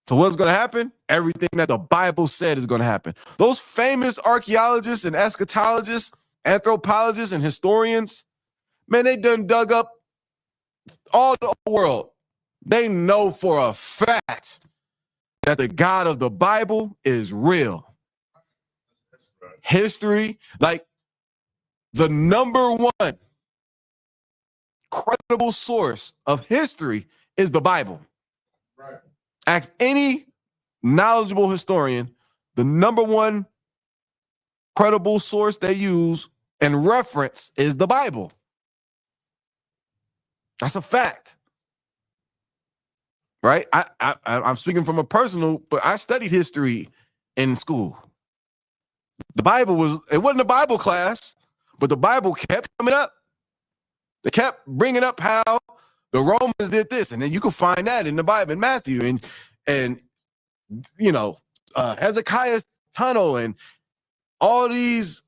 So what's going to happen? Everything that the Bible said is going to happen. Those famous archaeologists and eschatologists, anthropologists and historians, man, they done dug up all the world. They know for a fact that the God of the Bible is real. History, like the number one credible source of history is the Bible. Right. Ask any knowledgeable historian, the number one credible source they use and reference is the Bible. That's a fact. Right? I'm speaking from a personal, but I studied history in school. The Bible it wasn't a Bible class, but the Bible kept coming up. They kept bringing up how the Romans did this, and then you can find that in the Bible, in Matthew, and Hezekiah's tunnel, and all these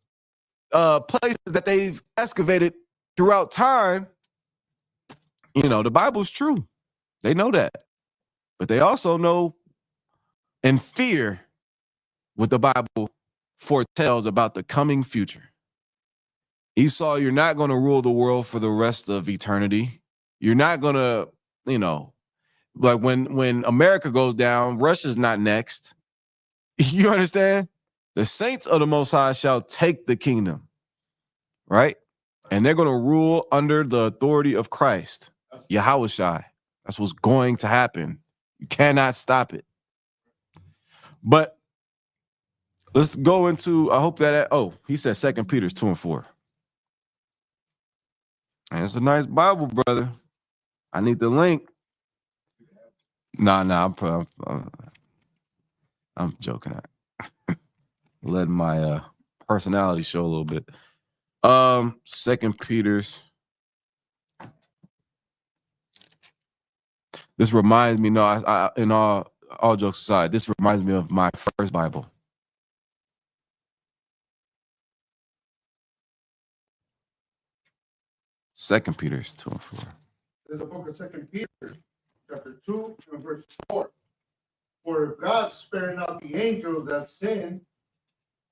places that they've excavated throughout time. You know, the Bible's true. They know that. But they also know and fear what the Bible foretells about the coming future. Esau, you're not going to rule the world for the rest of eternity. You're not going to, like when America goes down, Russia's not next. You understand? The saints of the Most High shall take the kingdom, right? And they're going to rule under the authority of Christ, Yahushua. That's what's going to happen. You cannot stop it. But let's go into, I hope that, he said 2 Peter 2:4. And it's a nice Bible, brother. I need the link. Nah, I'm joking. Letting my personality show a little bit. 2 Peter's. This reminds me, in all jokes aside, this reminds me of my first Bible. Second Peter's 2:4. There's a book of 2 Peter, chapter 2 and verse 4. For if God spare not the angels that sin,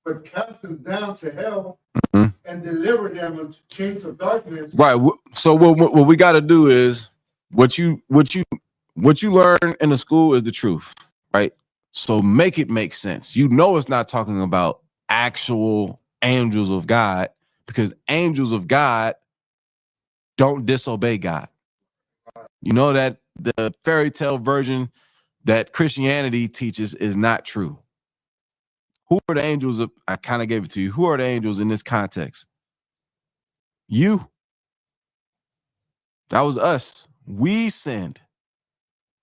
but cast them down to hell and deliver them into chains of darkness. Right. So what we got to do is what you learn in the school is the truth, right? So make it make sense. You know it's not talking about actual angels of God, because angels of God don't disobey God. You know that the fairy tale version that Christianity teaches is not true. Who are the angels of? I kind of gave it to you. Who are the angels in this context? You. That was us. We sinned.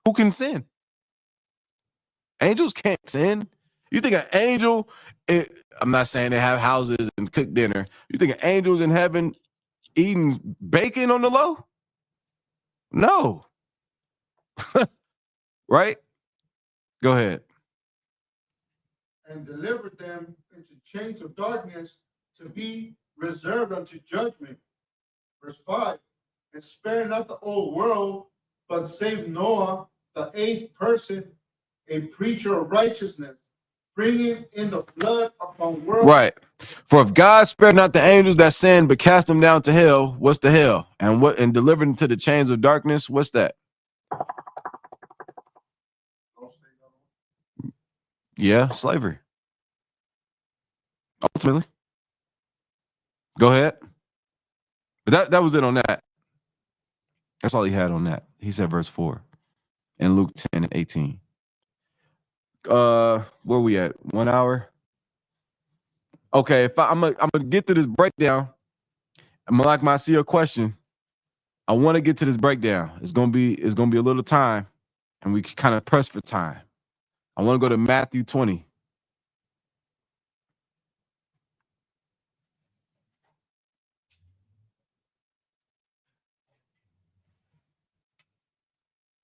Who can sin? Angels can't sin. You think an angel, I'm not saying they have houses and cook dinner. You think an angel's in heaven eating bacon on the low? No. Right? Go ahead. And delivered them into chains of darkness to be reserved unto judgment. Verse 5, and spare not the old world, but save Noah, the eighth person, a preacher of righteousness, bringing in the flood upon world. Right. For if God spared not the angels that sinned, but cast them down to hell, what's the hell? And delivered them to the chains of darkness, what's that? Yeah, slavery. Ultimately. Go ahead. But that was it on that. That's all he had on that. He said verse 4 in Luke 10 and 18. Where we at? 1 hour? Okay, if I'm gonna get to this breakdown, I'm like my see a question. I want to get to this breakdown. It's gonna be a little time, and we can kind of press for time. I want to go to Matthew 20.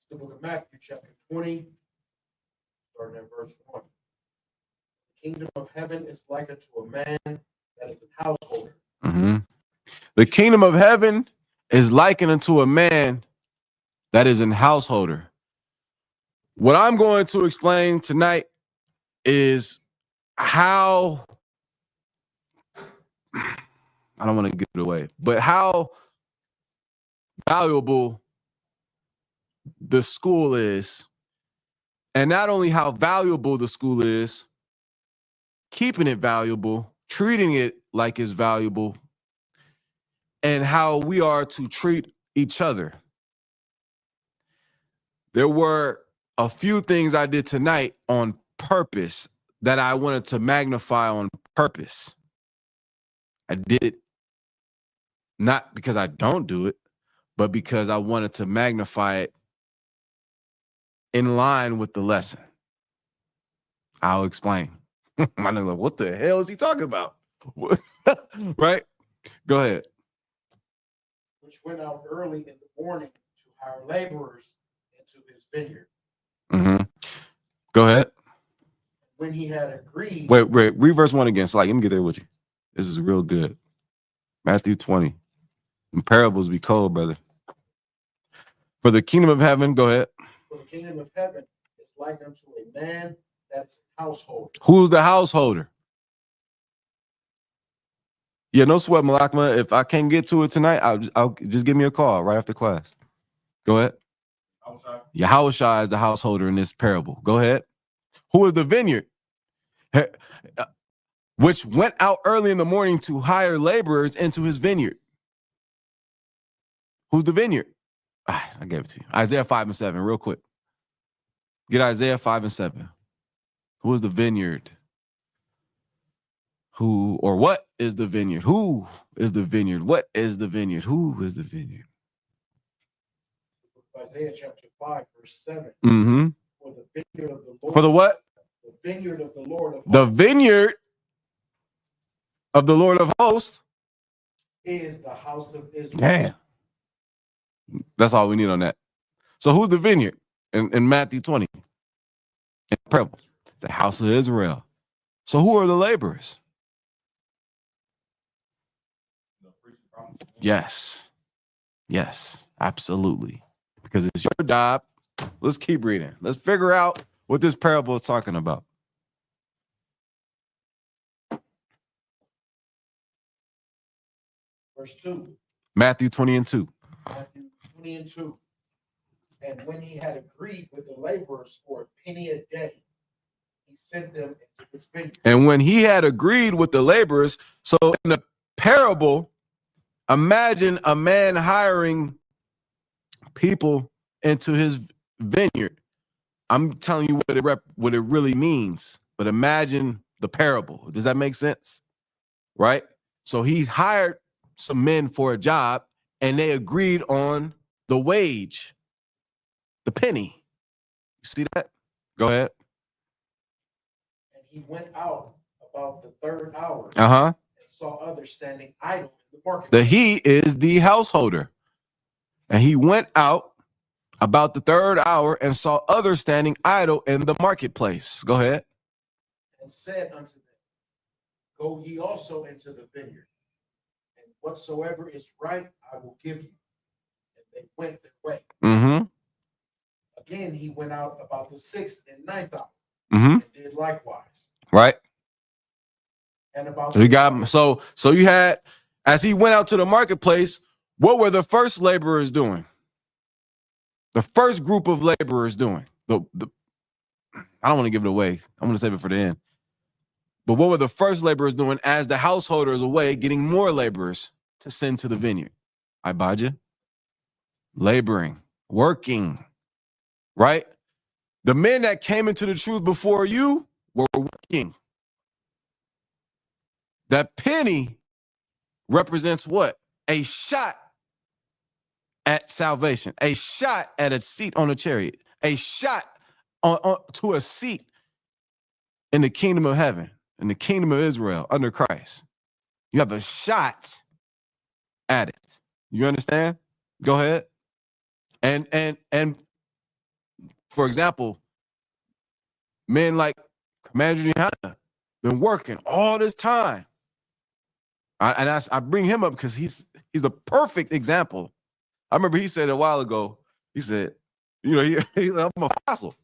The book of Matthew, chapter 20, starting at verse 1. The kingdom of heaven is like unto a man that is an householder. Mm-hmm. The kingdom of heaven is likened unto a man that is an householder. What I'm going to explain tonight is how, I don't want to give it away, but how valuable the school is. And not only how valuable the school is, keeping it valuable, treating it like it's valuable, and how we are to treat each other. There were a few things I did tonight on purpose that I wanted to magnify on purpose. I did it not because I don't do it, but because I wanted to magnify it in line with the lesson. I'll explain. My nigga, like, what the hell is he talking about? Right? Go ahead. Which went out early in the morning to hire laborers into his vineyard. Mm-hmm. Go ahead. When he had agreed. Wait, read verse 1 again. So like, let me get there with you. This is real good. Matthew 20. And parables be cold, brother. For the kingdom of heaven, go ahead. For the kingdom of heaven is like unto a man that's a householder. Who's the householder? Yeah, no sweat, Malakma. If I can't get to it tonight, I'll just give me a call right after class. Go ahead. Yahushua is the householder in this parable. Go ahead. Who is the vineyard? Which went out early in the morning to hire laborers into his vineyard. Who's the vineyard? I gave it to you. Isaiah 5 and 7, real quick. Get Isaiah 5 and 7. Who is the vineyard? Who or what is the vineyard? Who is the vineyard? What is the vineyard? Who is the vineyard? Isaiah chapter 5, verse 7. Mm-hmm. For the vineyard of the Lord. For the what? The vineyard of the Lord of The hosts vineyard of the Lord of hosts is the house of Israel. Damn. That's all we need on that. So who's the vineyard in Matthew 20? In parable, the house of Israel. So who are the laborers? Yes. Yes, absolutely. Because it's your job. Let's keep reading. Let's figure out what this parable is talking about. Verse 2. Matthew 20 and 2. Matthew 20 and 2. And when he had agreed with the laborers for a penny a day, he sent them into his vineyard. And when he had agreed with the laborers, so in the parable, imagine a man hiring people into his vineyard. I'm telling you what it really means, but imagine the parable. Does that make sense? Right? So he hired some men for a job and they agreed on the wage, the penny. You see that? Go ahead. And he went out about the third hour Uh-huh. and saw others standing idle in the the market. The he is the householder. And he went out about the third hour and saw others standing idle in the marketplace. Go ahead. And said unto them, Go ye also into the vineyard, and whatsoever is right I will give you. And they went their way. Mm-hmm. Again, he went out about the 6th and 9th hour, Mm-hmm. and did likewise. Right. And about So you got so you had, as he went out to the marketplace, what were the first laborers doing? The first group of laborers doing. I don't want to give it away. I'm going to save it for the end. But what were the first laborers doing as the householders away, getting more laborers to send to the vineyard? Ibaja. Laboring, working, right? The men that came into the truth before you were working. That penny represents what? A shot at salvation, a shot at a seat on a chariot, a shot on to a seat in the kingdom of heaven, in the kingdom of Israel under Christ. You have a shot at it. You understand? Go ahead. And for example, men like Commander Johanna been working all this time. I bring him up because he's a perfect example. I remember he said a while ago, he said, you know, I'm a fossil.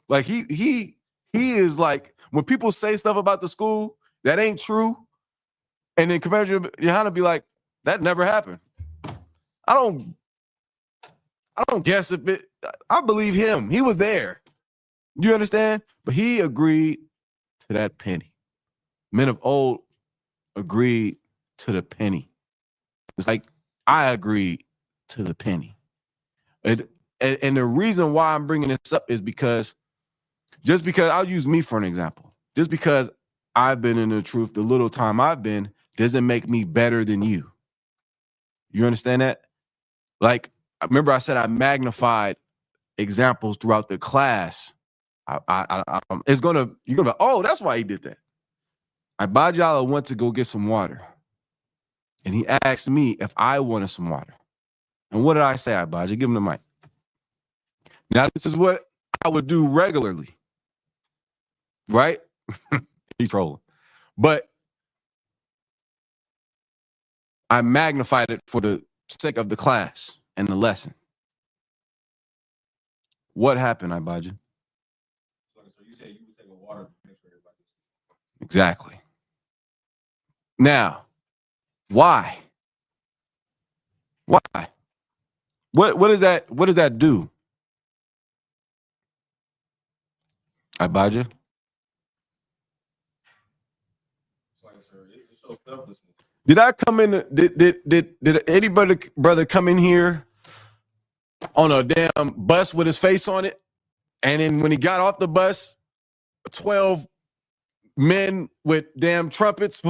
Like he is like, when people say stuff about the school that ain't true, and then Commander Johanna be like, that never happened. I don't guess if it, I believe him. He was there. You understand? But he agreed to that penny. Men of old agreed to the penny. It's like I agreed to the penny. And the reason why I'm bringing this up is because I'll use me for an example. Just because I've been in the truth the little time I've been doesn't make me better than you. You understand that? Like, remember I said I magnified examples throughout the class. You're gonna be, oh, that's why he did that. Ibajala went to go get some water. And he asked me if I wanted some water. And what did I say, Ibaja? Give him the mic. Now, this is what I would do regularly. Right? He's trolling. But I magnified it for the sake of the class and the lesson. What happened, Ibaja? So you say you would take a water to make sure everybody. Exactly. Now, why? Why? What does that do? Ibaja? Like, sir, it shows selflessness. Did I come in? Did anybody brother come in here on a damn bus with his face on it? And then when he got off the bus, 12 men with damn trumpets,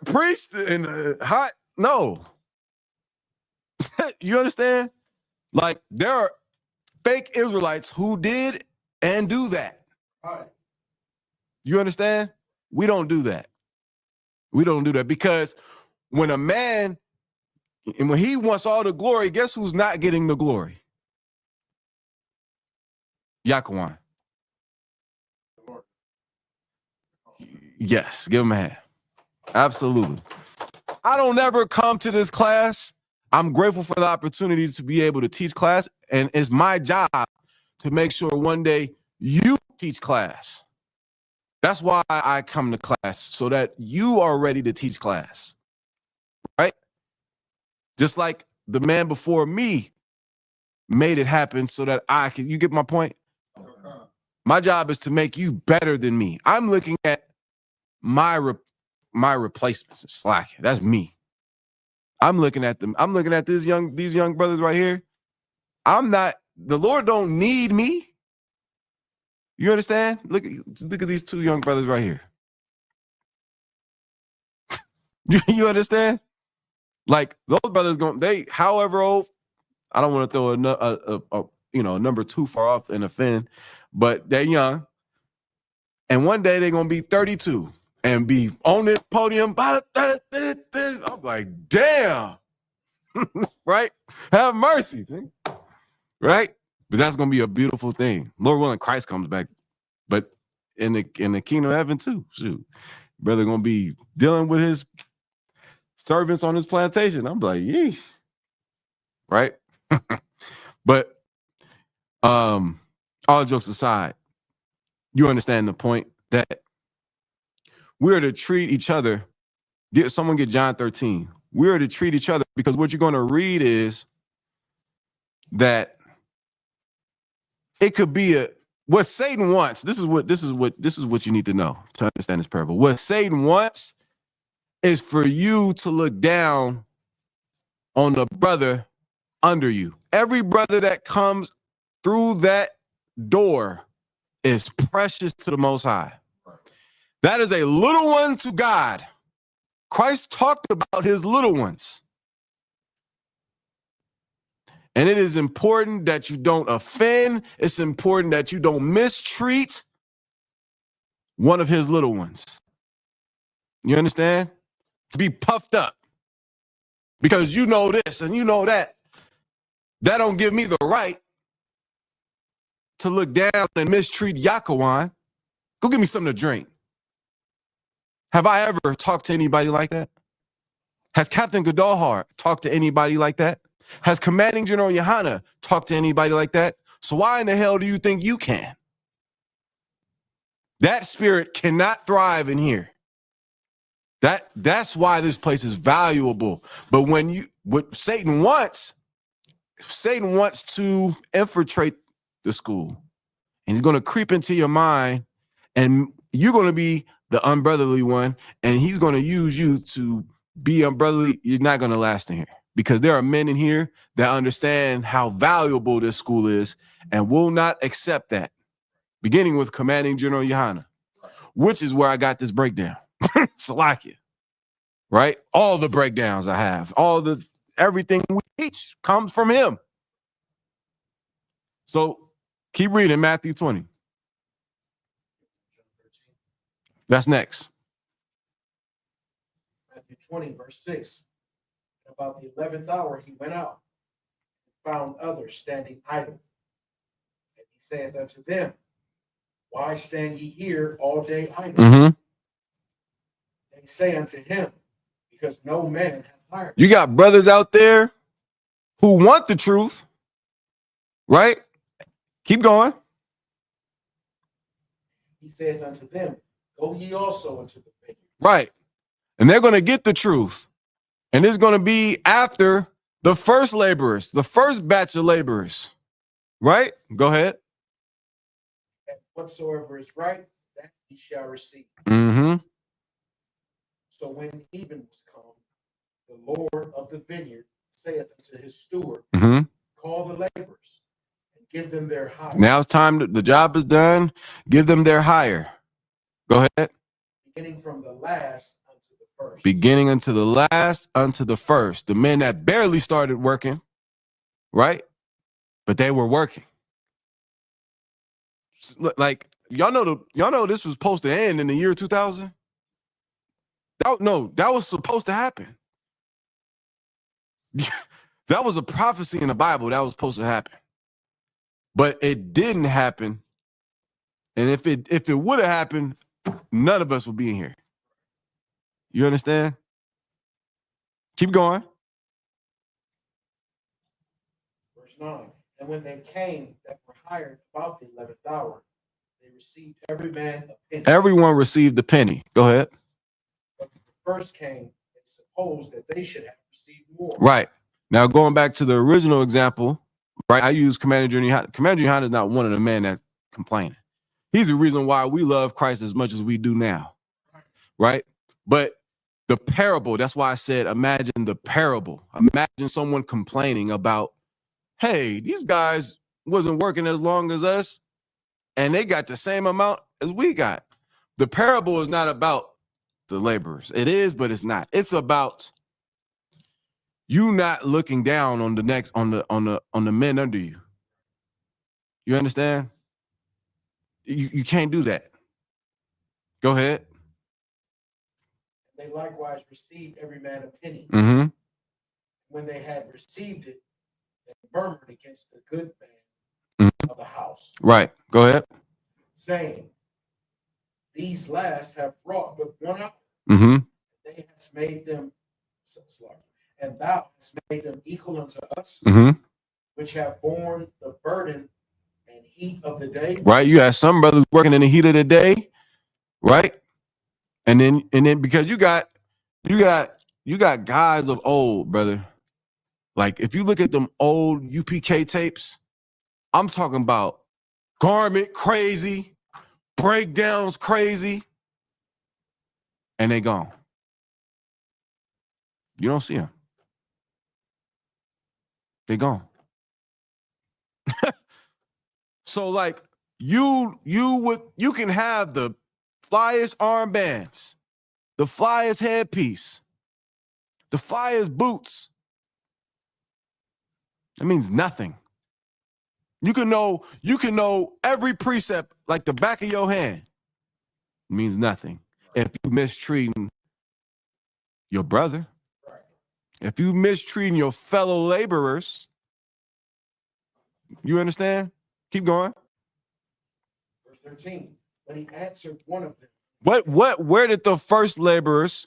priests and hot? No. You understand? Like, there are fake Israelites who did and do that. All right. You understand? We don't do that. We don't do that because when a man, and when he wants all the glory, guess who's not getting the glory? Yakawan. Yes, give him a hand. Absolutely. I don't ever come to this class. I'm grateful for the opportunity to be able to teach class, and it's my job to make sure one day you teach class. That's why I come to class, so that you are ready to teach class, right? Just like the man before me made it happen so that I can, you get my point? My job is to make you better than me. I'm looking at my replacements of slack. That's me. I'm looking at them. I'm looking at these young brothers right here. The Lord don't need me. You understand? Look at these two young brothers right here. You understand? Like, those brothers however old, I don't want to throw a number too far off and offend, but they're young. And one day they're gonna be 32. and be on this podium. I'm like, damn. Right? Have mercy. Right? But that's gonna be a beautiful thing. Lord willing, Christ comes back. But in the kingdom of heaven too. Shoot. Brother gonna be dealing with his servants on his plantation. I'm like, yeesh. Right? But all jokes aside, you understand the point that we're to treat each other. Someone get John 13. We're to treat each other, because what you're going to read is that it could be what Satan wants. This is what you need to know to understand this parable. What Satan wants is for you to look down on the brother under you. Every brother that comes through that door is precious to the Most High. That is a little one to God. Christ talked about his little ones. And it is important that you don't offend. It's important that you don't mistreat one of his little ones. You understand? To be puffed up because you know this and you know that. That don't give me the right to look down and mistreat Yakawan. Go get me something to drink. Have I ever talked to anybody like that? Has Captain Gadalhar talked to anybody like that? Has Commanding General Yohana talked to anybody like that? So why in the hell do you think you can? That spirit cannot thrive in here. That's why this place is valuable. But what Satan wants to infiltrate the school. And he's going to creep into your mind, and you're going to be the unbrotherly one, and he's going to use you to be unbrotherly. You're not going to last in here, because there are men in here that understand how valuable this school is and will not accept that, beginning with Commanding General Yohana, which is where I got this breakdown. Salakia, right? All the breakdowns I have, everything we teach comes from him. So keep reading Matthew 20. That's next. Matthew 20, verse 6. About the 11th hour, he went out and found others standing idle. And he said unto them, why stand ye here all day idle? Mm-hmm. They say unto him, because no man hath hired. You got brothers out there who want the truth, right? Keep going. He saith unto them, go ye also into the vineyard. Right. And they're going to get the truth. And it's going to be after the first laborers, the first batch of laborers. Right? Go ahead. And whatsoever is right, that ye shall receive. Mm-hmm. So when even was come, the Lord of the vineyard saith unto his steward, Mm-hmm. call the laborers and give them their hire. Now it's time. The job is done. Give them their hire. Go ahead. Beginning from the last unto the first. Beginning unto the last, unto the first. The men that barely started working, right? But they were working. Like y'all know this was supposed to end in the year 2000. That was supposed to happen. That was a prophecy in the Bible that was supposed to happen. But it didn't happen. And if it would have happened, none of us would be in here. You understand? Keep going. Verse 9. And when they came that were hired about the 11th hour, they received every man a penny. Everyone received the penny. Go ahead. But the first came and supposed that they should have received more. Right. Now, going back to the original example, right, I use Commander Junior Yohana. Commander Yohana is not one of the men that's complaining. He's the reason why we love Christ as much as we do now, right? But the parable, that's why I said imagine the parable. Imagine someone complaining about, hey, these guys wasn't working as long as us, and they got the same amount as we got. The parable is not about the laborers. It is, but it's not. It's about you not looking down on the next on the men under you. You understand? You can't do that. Go ahead. likewise received every man a penny. Mm-hmm. When they had received it, they murmured against the good man of the house, Right. Go ahead. saying, these last have wrought but 1 hour. Mm-hmm. They hast made them, and thou hast made them equal unto us, Mm-hmm. which have borne the burden and heat of the day. Right. You have some brothers working in the heat of the day, right? And then because you got guys of old, brother. Like if you look at them old UPK tapes, I'm talking about garment crazy, breakdowns crazy, and they gone. You don't see them. They gone. So like you can have the flyest armbands, the flyest headpiece, the flyest boots. That means nothing. You can know every precept like the back of your hand. It means nothing if you mistreating your brother. If you mistreating your fellow laborers. You understand? Keep going. Verse 13. But he answered one of them. Where did the first laborers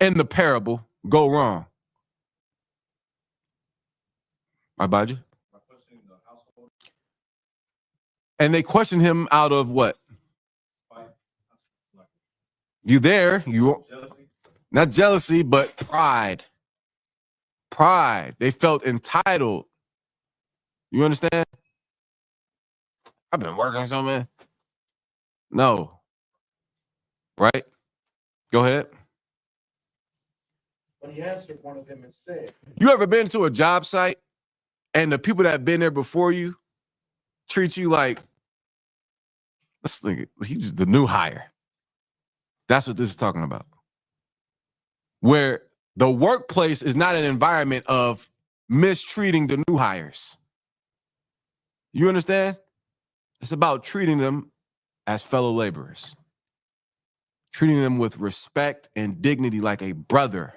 in the parable go wrong? Abaji? And they questioned him out of what? You there? You Jealousy. not jealousy, but pride. Pride. They felt entitled. You understand? I've been working so man. No. Right? Go ahead. But he answered one of them and said, You ever been to a job site and the people that have been there before you treat you like, let's think, he's the new hire. That's what this is talking about. Where the workplace is not an environment of mistreating the new hires. You understand? It's about treating them as fellow laborers. Treating them with respect and dignity like a brother.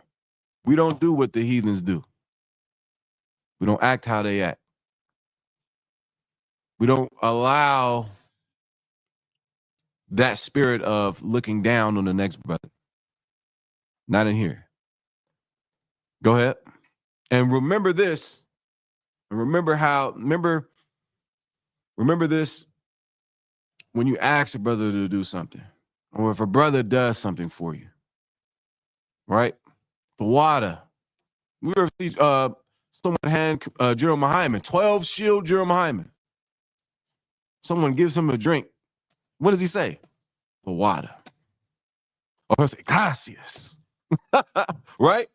We don't do what the heathens do. We don't act how they act. We don't allow that spirit of looking down on the next brother. Not in here. Go ahead. And remember this. Remember this when you ask a brother to do something, or if a brother does something for you, right? The water. We ever see someone hand Jerome Hyman, 12 shield Jerome Hyman. Someone gives him a drink. What does he say? The water. Or he'll say, gracias. Right?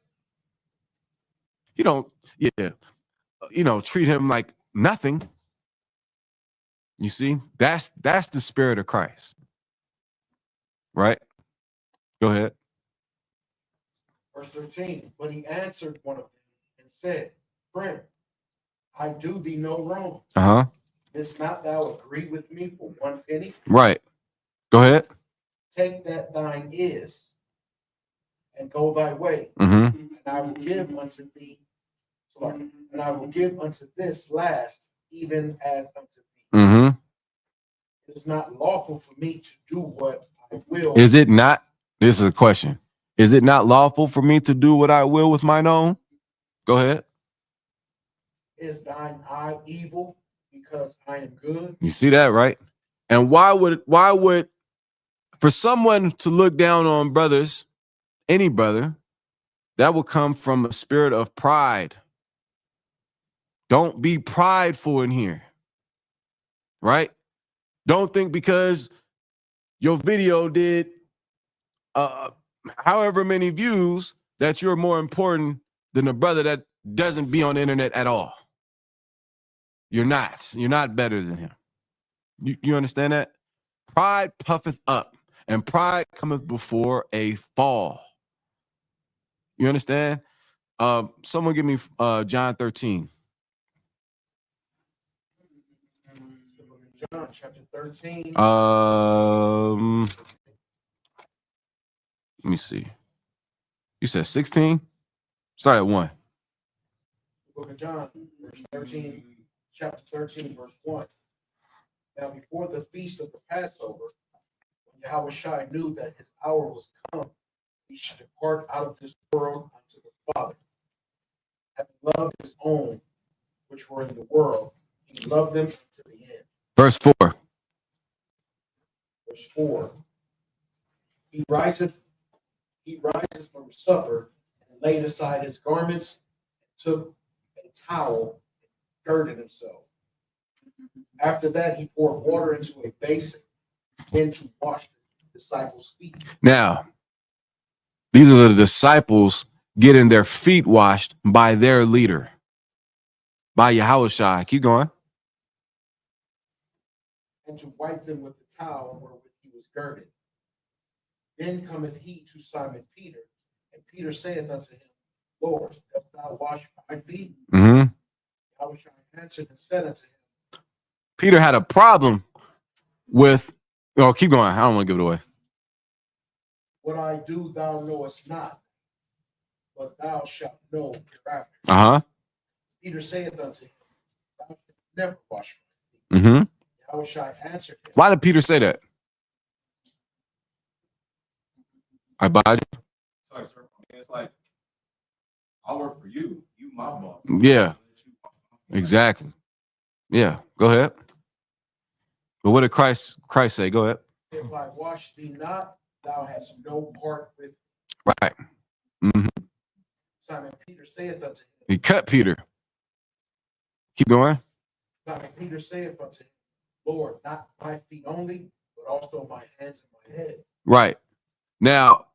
You don't, treat him like nothing. You see, that's the spirit of Christ. Right? Go ahead. verse 13. But he answered one of them and said, friend, I do thee no wrong. Uh-huh. Didst not thou agree with me for 1 penny? Right. Go ahead. Take that thine is, and go thy way, Mm-hmm. and I will give unto thee, and I will give unto this last, even as unto thee. Mm-hmm. It is not lawful for me to do what I will. Is it not? This is a question. Is it not lawful for me to do what I will with mine own? Go ahead. Is thine eye evil because I am good? You see that, right? And why would for someone to look down on brothers, any brother, that will come from a spirit of pride. Don't be prideful in here. Right? Don't think because your video did however many views that you're more important than a brother that doesn't be on the internet at all. You're not. You're not better than him. You understand that? Pride puffeth up, and pride cometh before a fall. You understand? Someone give me John 13. John chapter 13. Let me see. You said 16? Start at 1. Book of John, verse 13, chapter 13, verse 1. Now, before the feast of the Passover, when Yahushua knew that his hour was come, he should depart out of this world unto the Father. Having loved his own, which were in the world, he loved them to the end. Verse 4. Verse 4. He riseth from supper, and laid aside his garments, and took a towel, and girded himself. After that, he poured water into a basin, and to wash the disciples' feet. Now, these are the disciples getting their feet washed by their leader, by Yahushua. Keep going. And to wipe them with the towel wherewith he was girded. Then cometh he to Simon Peter, and Peter saith unto him, Lord, dost thou wash my feet? Mm-hmm. Yahushua answered and said unto him, Peter had a problem with, oh, keep going. I don't want to give it away. What I do thou knowest not, but thou shalt know hereafter. Uh-huh. Peter saith unto him, Thou shalt never wash my feet. Mm-hmm. Yahushua answered him, Why did Peter say that? I buy it. Sorry, sir. It's like, I work for you. You my boss. Yeah, exactly. Yeah, go ahead. But what did Christ say? Go ahead. If I wash thee not, thou hast no part with me. Right. Mm-hmm. Simon Peter saith unto him, He cut Peter. Keep going. Simon Peter saith unto him, Lord, not my feet only, but also my hands and my head. Right. Now,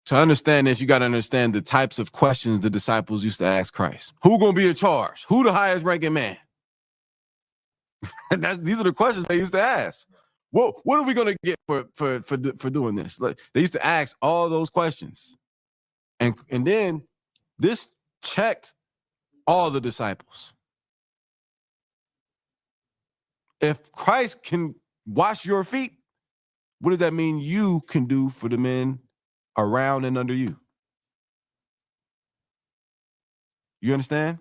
to understand this, you got to understand the types of questions the disciples used to ask Christ. Who gonna be in charge? Who the highest ranking man? These are the questions they used to ask. What are we gonna get for doing this? Like, they used to ask all those questions, and then this checked all the disciples. If Christ can wash your feet, what does that mean you can do for the men around and under you? You understand?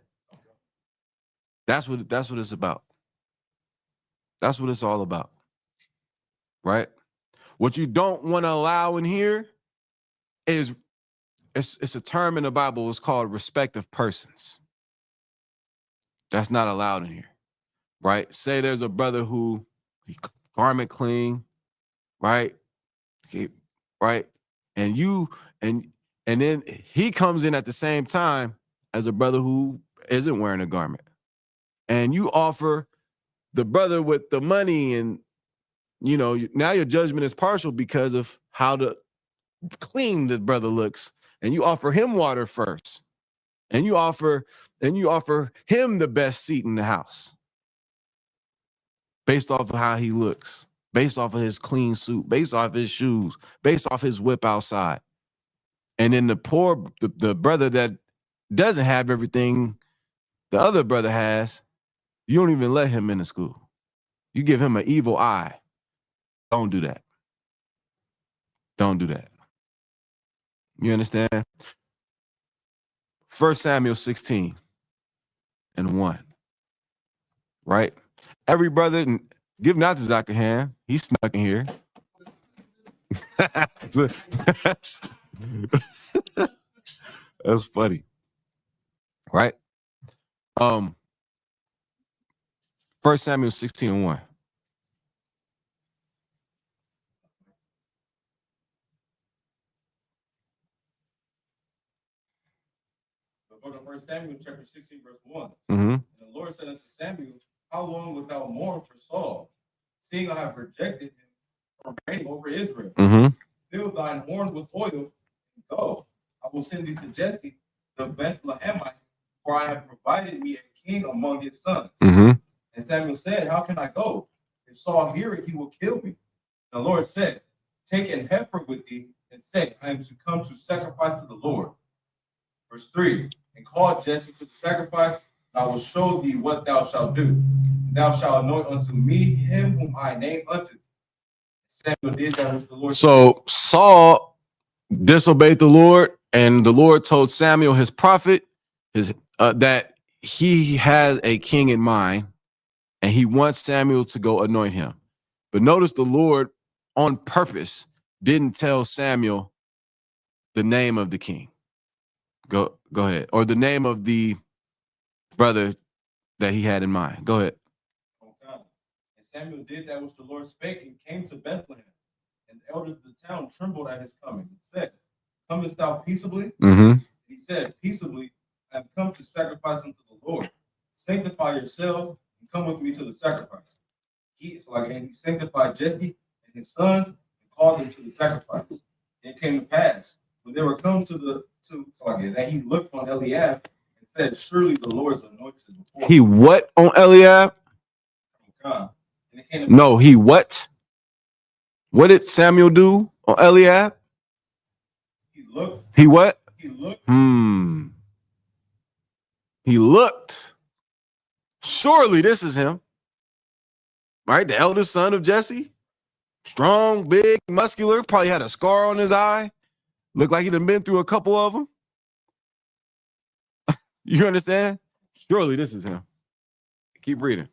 That's what it's about. That's what it's all about. Right? What you don't want to allow in here is it's a term in the Bible. It's called respect of persons. That's not allowed in here. Right? Say there's a brother who he garment clean, right? Okay, right? And then he comes in at the same time as a brother who isn't wearing a garment. And you offer the brother with the money, and now your judgment is partial because of how clean the brother looks. And you offer him water first. And you offer him the best seat in the house. Based off of how he looks, based off of his clean suit, based off his shoes, based off his whip outside. And then the brother that doesn't have everything the other brother has, you don't even let him into school. You give him an evil eye. Don't do that. Don't do that. You understand? 1 Samuel 16 and 1. Right? Every brother, give not to Zach a hand. He snuck in here. That's funny. Right? 1 Samuel 16 and 1. The book of 1 Samuel, chapter 16, verse 1. Mm-hmm. And the Lord said unto Samuel, How long wilt thou mourn for Saul, seeing I have rejected him from reigning over Israel? Mm-hmm. Fill thine horns with oil, and go. I will send thee to Jesse, the Bethlehemite, for I have provided me a king among his sons. Mm-hmm. And Samuel said, How can I go? If Saul hear it, he will kill me. The Lord said, Take an heifer with thee, and say, I am to come to sacrifice to the Lord. Verse 3, and call Jesse to the sacrifice, and I will show thee what thou shalt do. Thou shalt anoint unto me him whom I name unto thee. Samuel did that which the Lord So Saul disobeyed the Lord, and the Lord told Samuel, his prophet, that he has a king in mind, and he wants Samuel to go anoint him. But notice the Lord, on purpose, didn't tell Samuel the name of the king. Go ahead, or the name of the brother that he had in mind. Go ahead. Okay. And Samuel did that which the Lord spake and came to Bethlehem. And the elders of the town trembled at his coming and said, Comest thou peaceably? Mm-hmm. He said, Peaceably, I have come to sacrifice unto the Lord. Sanctify yourselves and come with me to the sacrifice. And he sanctified Jesse and his sons and called them to the sacrifice. And it came to pass, when they were come that he looked on Eliab and said, Surely the Lord's anointed before He what on Eliab? God. And it came to No, he what? What did Samuel do on Eliab? He looked. He what? He looked. He looked. Surely this is him. Right? The eldest son of Jesse. Strong, big, muscular. Probably had a scar on his eye. Looked like he'd have been through a couple of them. You understand? Surely this is him. Keep reading.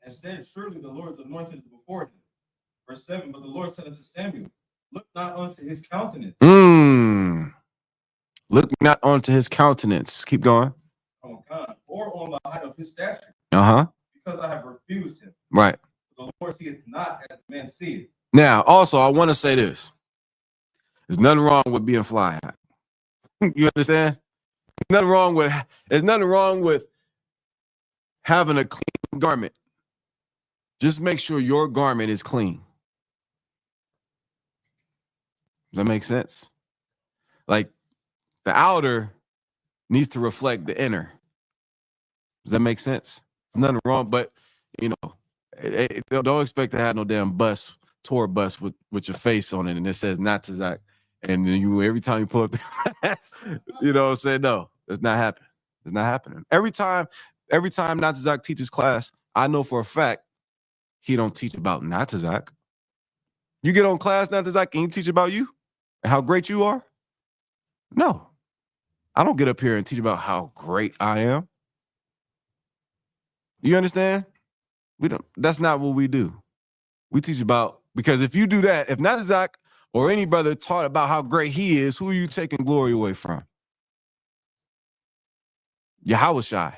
And said, Surely the Lord's anointed is before him. Verse 7, but the Lord said unto Samuel, Look not unto his countenance. Look not onto his countenance. Keep going. Or on the height of his stature. Because I have refused him. Right. The Lord seeth not as man seeth. Now, also, I want to say this. There's nothing wrong with being fly. You understand? There's nothing wrong with having a clean garment. Just make sure your garment is clean. Does that make sense? Like the outer needs to reflect the inner. Does that make sense? There's nothing wrong, but don't expect to have no damn tour bus with your face on it and it says not to Zach. And then every time you pull up the class, say no, it's not happening. It's not happening. Every time not to Zach teaches class, I know for a fact he don't teach about not to Zach. You get on class not to Zach and he teach about you and how great you are? No. I don't get up here and teach about how great I am. You understand? That's not what we do. We teach about, because if you do that, if not Zach or any brother taught about how great he is, who are you taking glory away from? Yahushua.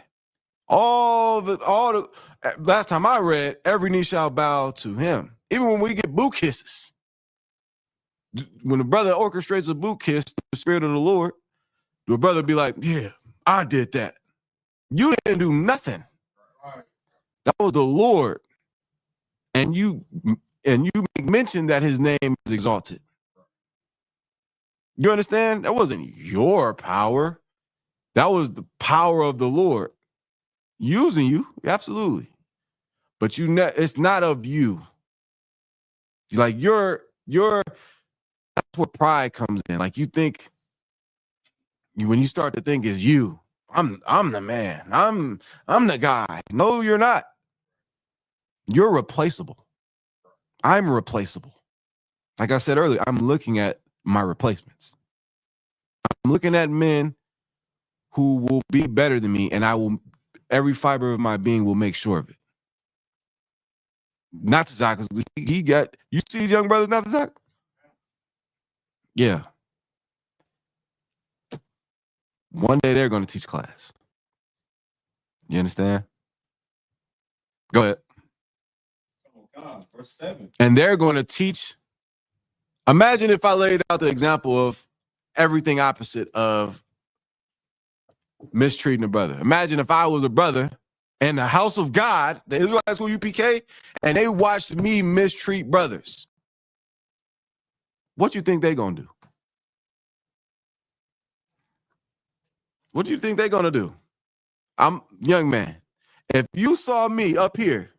Last time I read, every knee shall bow to him. Even when we get boot kisses. When the brother orchestrates a boot kiss, the Spirit of the Lord, the brother be like, yeah, I did that. You didn't do nothing. That was the Lord. And you mentioned that his name is exalted. You understand? That wasn't your power. That was the power of the Lord using you. Absolutely. But it's not of you. Like that's where pride comes in. Like you think, when you start to think it's you, I'm the man. I'm the guy. No, you're not. You're replaceable. I'm replaceable. Like I said earlier, I'm looking at my replacements. I'm looking at men who will be better than me, and every fiber of my being will make sure of it. Not to Zach, because you see these young brothers, not to Zach? Yeah. One day they're going to teach class. You understand? Go ahead. Verse 7. And they're going to teach. Imagine if I laid out the example of everything opposite of mistreating a brother. Imagine if I was a brother in the house of God, the Israelite School UPK, and they watched me mistreat brothers. What you think they're going to do? What do you think they're going to do? I'm young man. If you saw me up here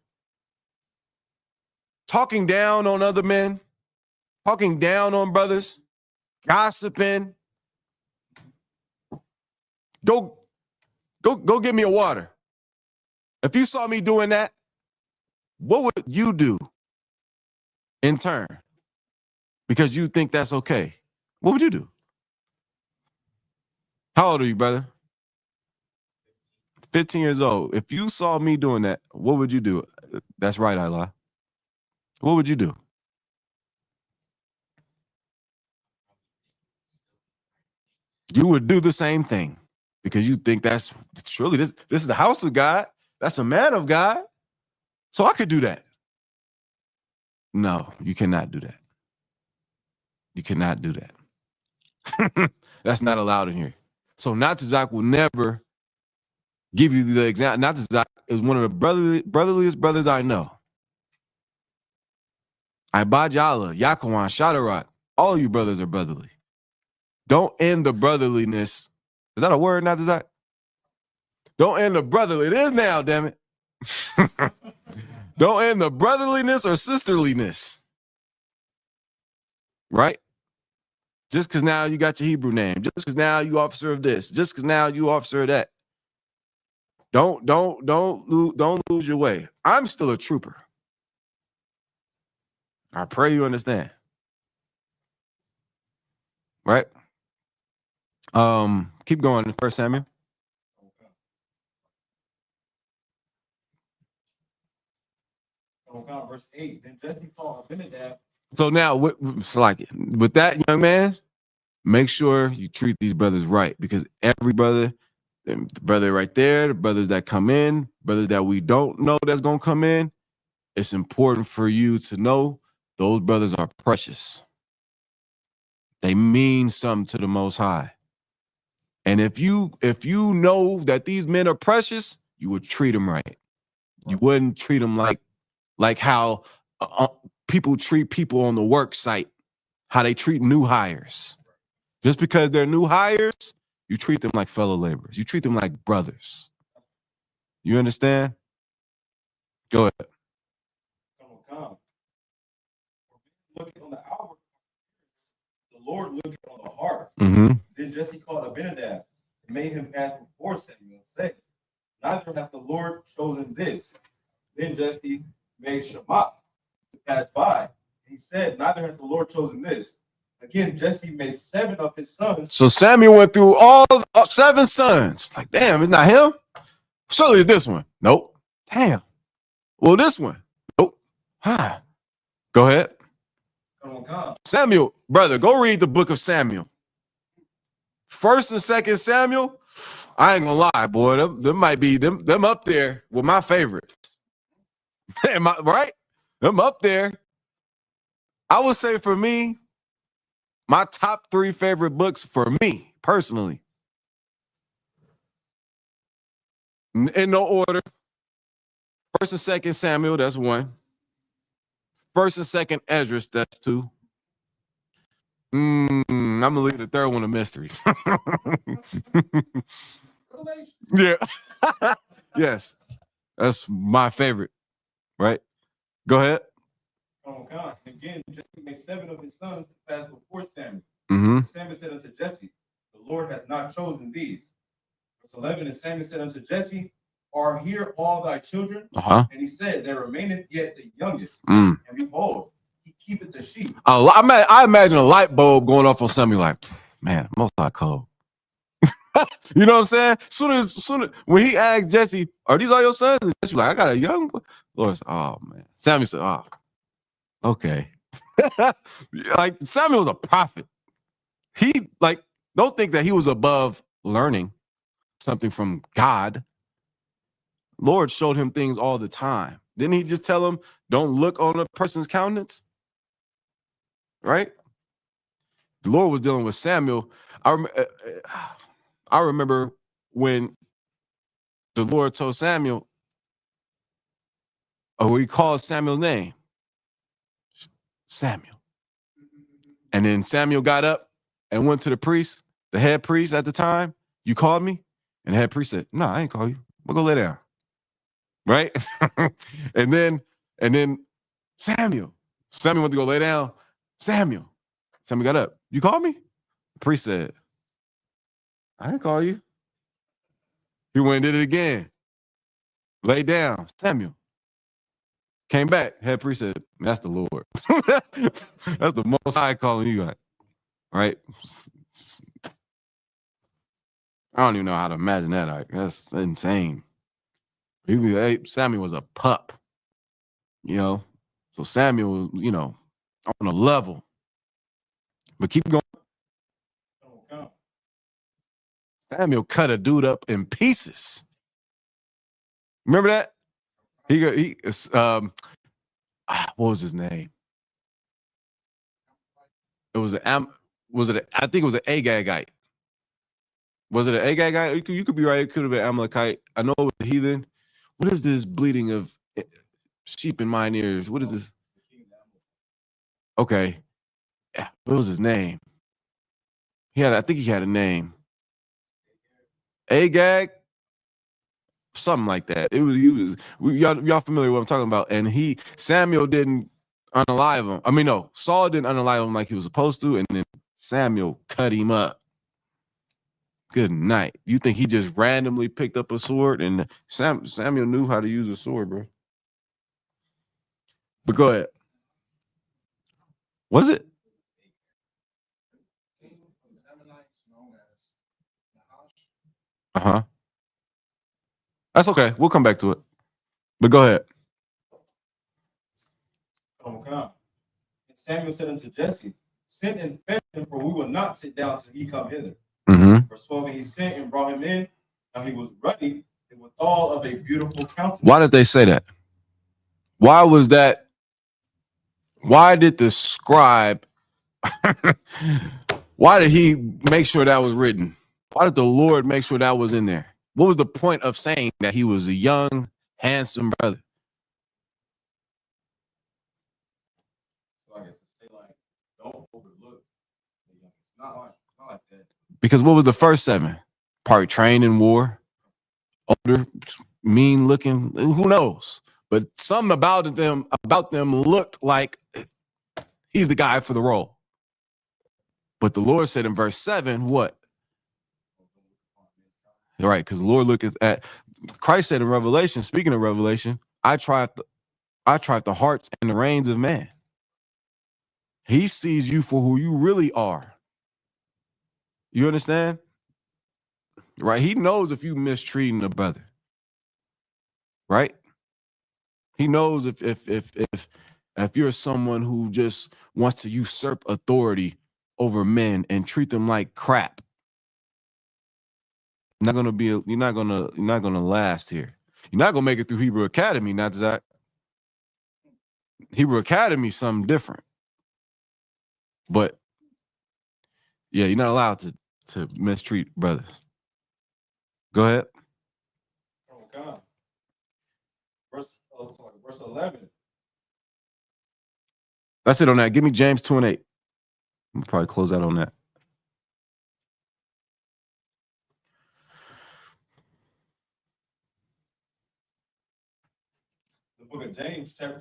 talking down on other men, talking down on brothers, gossiping, go get me a water. If you saw me doing that, what would you do? in turn because you think that's okay, what would you do? How old are you, brother? 15 years old. If you saw me doing that, what would you do? That's right, Allah. What would you do? You would do the same thing because you think that's surely this is the house of God. That's a man of God. So I could do that. No, you cannot do that. You cannot do that. That's not allowed in here. So Natazak will never give you the example. Natazak is one of the brotherliest brothers I know. Ibajala, Yakawan, Shadarak, all you brothers are brotherly. Don't end the brotherliness. Is that a word, Natazak? Don't end the brotherly. It is now, damn it. Don't end the brotherliness or sisterliness. Right? Just because now you got your Hebrew name. Just because now you officer of this. Just because now you officer of that. Don't lose your way. I'm still a trooper. I pray you understand. Right? Keep going in 1 Samuel. Verse 8. Then Jesse called Abinadab. So now, with that young man, make sure you treat these brothers right because every brother, the brother right there, the brothers that come in, brothers that we don't know that's going to come in, it's important for you to know those brothers are precious. They mean something to the Most High. And if you know that these men are precious, you would treat them right. You wouldn't treat them like how people treat people on the work site, how they treat new hires. Just because they're new hires, you treat them like fellow laborers. You treat them like brothers. You understand? Go ahead. Come. Looking on the outward, the Lord looking on the heart. Mm-hmm. Then Jesse called Abinadab and made him pass before Samuel, saying, neither hath the Lord chosen this. Then Jesse made Shammah to pass by. He said, neither hath the Lord chosen this. Again, Jesse made 7 of his sons. So Samuel went through all 7 sons. Like, damn, it's not him? Surely it's this one. Nope. Damn. Well, this one. Nope. Huh. Go ahead. Come. Samuel, brother, go read the book of Samuel. 1st and 2nd Samuel, I ain't gonna lie, boy. Them might be them up there with my favorites. Am I right? Them up there. I would say for me, my top 3 favorite books for me personally. In no order. 1st and 2nd Samuel, that's 1. 1st and 2nd Esdras, that's 2. I'm gonna leave the 3rd one a mystery. Yeah. Yes. That's my favorite. Right? Go ahead. Again, Jesse made 7 of his sons to pass before Samuel. Mm-hmm. Samuel said unto Jesse, the Lord hath not chosen these. Verse 11, and Samuel said unto Jesse, are here all thy children? Uh-huh. And he said, there remaineth yet the youngest. Mm. And behold, he keepeth the sheep. I imagine a light bulb going off on Samuel like, man, Most High cold. You know what I'm saying? Soon as when he asked Jesse, are these all your sons? And Jesse was like, I got a young boy. Lord said, oh man. Samuel said, oh, okay. Like Samuel was a prophet. He don't think that he was above learning something from God. Lord showed him things all the time. Didn't he just tell him, don't look on a person's countenance? Right? The Lord was dealing with Samuel. I remember when the Lord told Samuel, or he called Samuel's name, Samuel. And then Samuel got up and went to the priest, the head priest at the time. You called me? And the head priest said, no, I ain't call you. We'll go lay down. Right? and then Samuel went to go lay down. Samuel got up. You called me? The priest said, I didn't call you. He went and did it again. Lay down. Samuel, Came back. Head priest said, "That's the Lord. That's the Most High calling you out." Right? I don't even know how to imagine that. Like, that's insane. Samuel was a pup, you know. So Samuel was, you know, on a level. But keep going. Don't come. Samuel cut a dude up in pieces. Remember that? What was his name? It was I think it was an Agagite. Was it an Agagite? You could be right. It could have been Amalekite. I know it was a heathen. What is this bleating of sheep in mine ears? What is this? Okay. What was his name? I think he had a name. Agag? Something like that. Y'all familiar with what I'm talking about. And Samuel didn't unalive him. I mean, no, Saul didn't unalive him like he was supposed to, and then Samuel cut him up. Good night. You think he just randomly picked up a sword? And Samuel knew how to use a sword, bro. But go ahead. Was it? Uh-huh. That's okay. We'll come back to it. But go ahead. Don't come. And Samuel said unto Jesse, send and fetch him, for we will not sit down till he come hither. Mm-hmm. Verse 12, and he sent and brought him in. Now he was ruddy and withal of a beautiful countenance. Why did they say that? Why was that? Why did the scribe, why did he make sure that was written? Why did the Lord make sure that was in there? What was the point of saying that he was a young, handsome brother? So I guess to say, like, don't overlook the young. It's not like that. Because what was the first 7? Probably trained in war, older, mean looking, who knows? But something about them looked like he's the guy for the role. But the Lord said in verse 7, what? Right, because the Lord looked at Christ said in Revelation, speaking of Revelation, I tried the hearts and the reins of man. He sees you for who you really are. You understand? Right? He knows if you mistreating a brother. Right? He knows if you're someone who just wants to usurp authority over men and treat them like crap. You're not gonna last here. You're not gonna make it through Hebrew Academy, not Zach. Hebrew Academy is something different. But yeah, you're not allowed to mistreat brothers. Go ahead. Oh God. Verse 11. That's it on that. Give me James 2:8. We'll probably close out on that. The book of James, chapter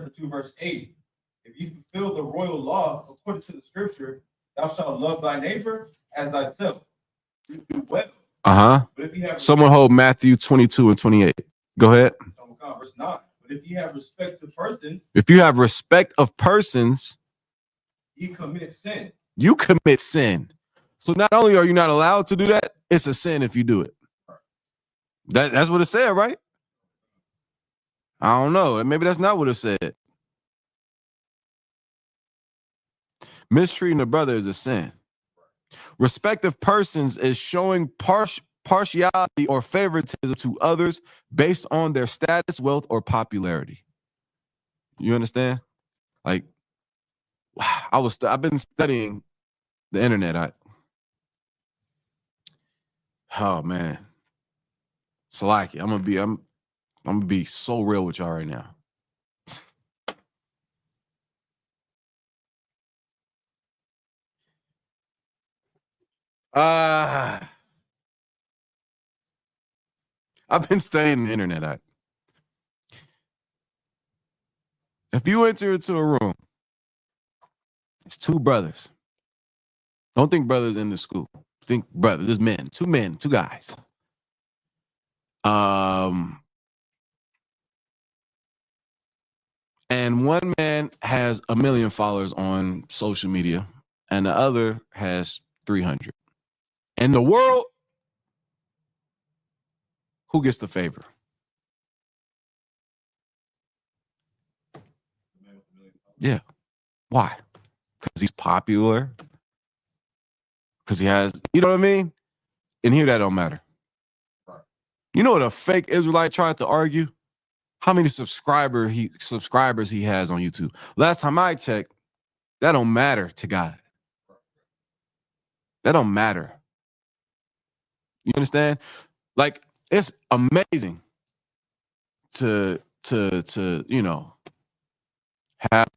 2, verse 8. If you fulfill the royal law according to the scripture, thou shalt love thy neighbor as thyself. You do well. But if you have Someone hold Matthew 22 and 28. Go ahead. Verse 9. But if you have respect to persons, If you have respect of persons, you commit sin. you commit sin. So not only are you not allowed to do that, it's a sin if you do it. That's what it said, right? I don't know. Maybe that's not what it said. Mistreating a brother is a sin. Respect of persons is showing partiality or favoritism to others based on their status, wealth, or popularity. You understand? Like, I've been studying the internet. Oh man, Salaki, I'm gonna be so real with y'all right now. I've been studying the internet. If you enter into a room, it's 2 brothers. Don't think brothers in the school. Think brothers, there's men, 2 guys. And one man has 1 million followers on social media, and the other has 300. In the world, who gets the favor? Yeah. Why? Because he's popular. Because he has, you know what I mean? And here that don't matter. You know what a fake Israelite tried to argue? How many subscribers he has on YouTube. Last time I checked, that don't matter to God. That don't matter. You understand? Like, it's amazing to you know, have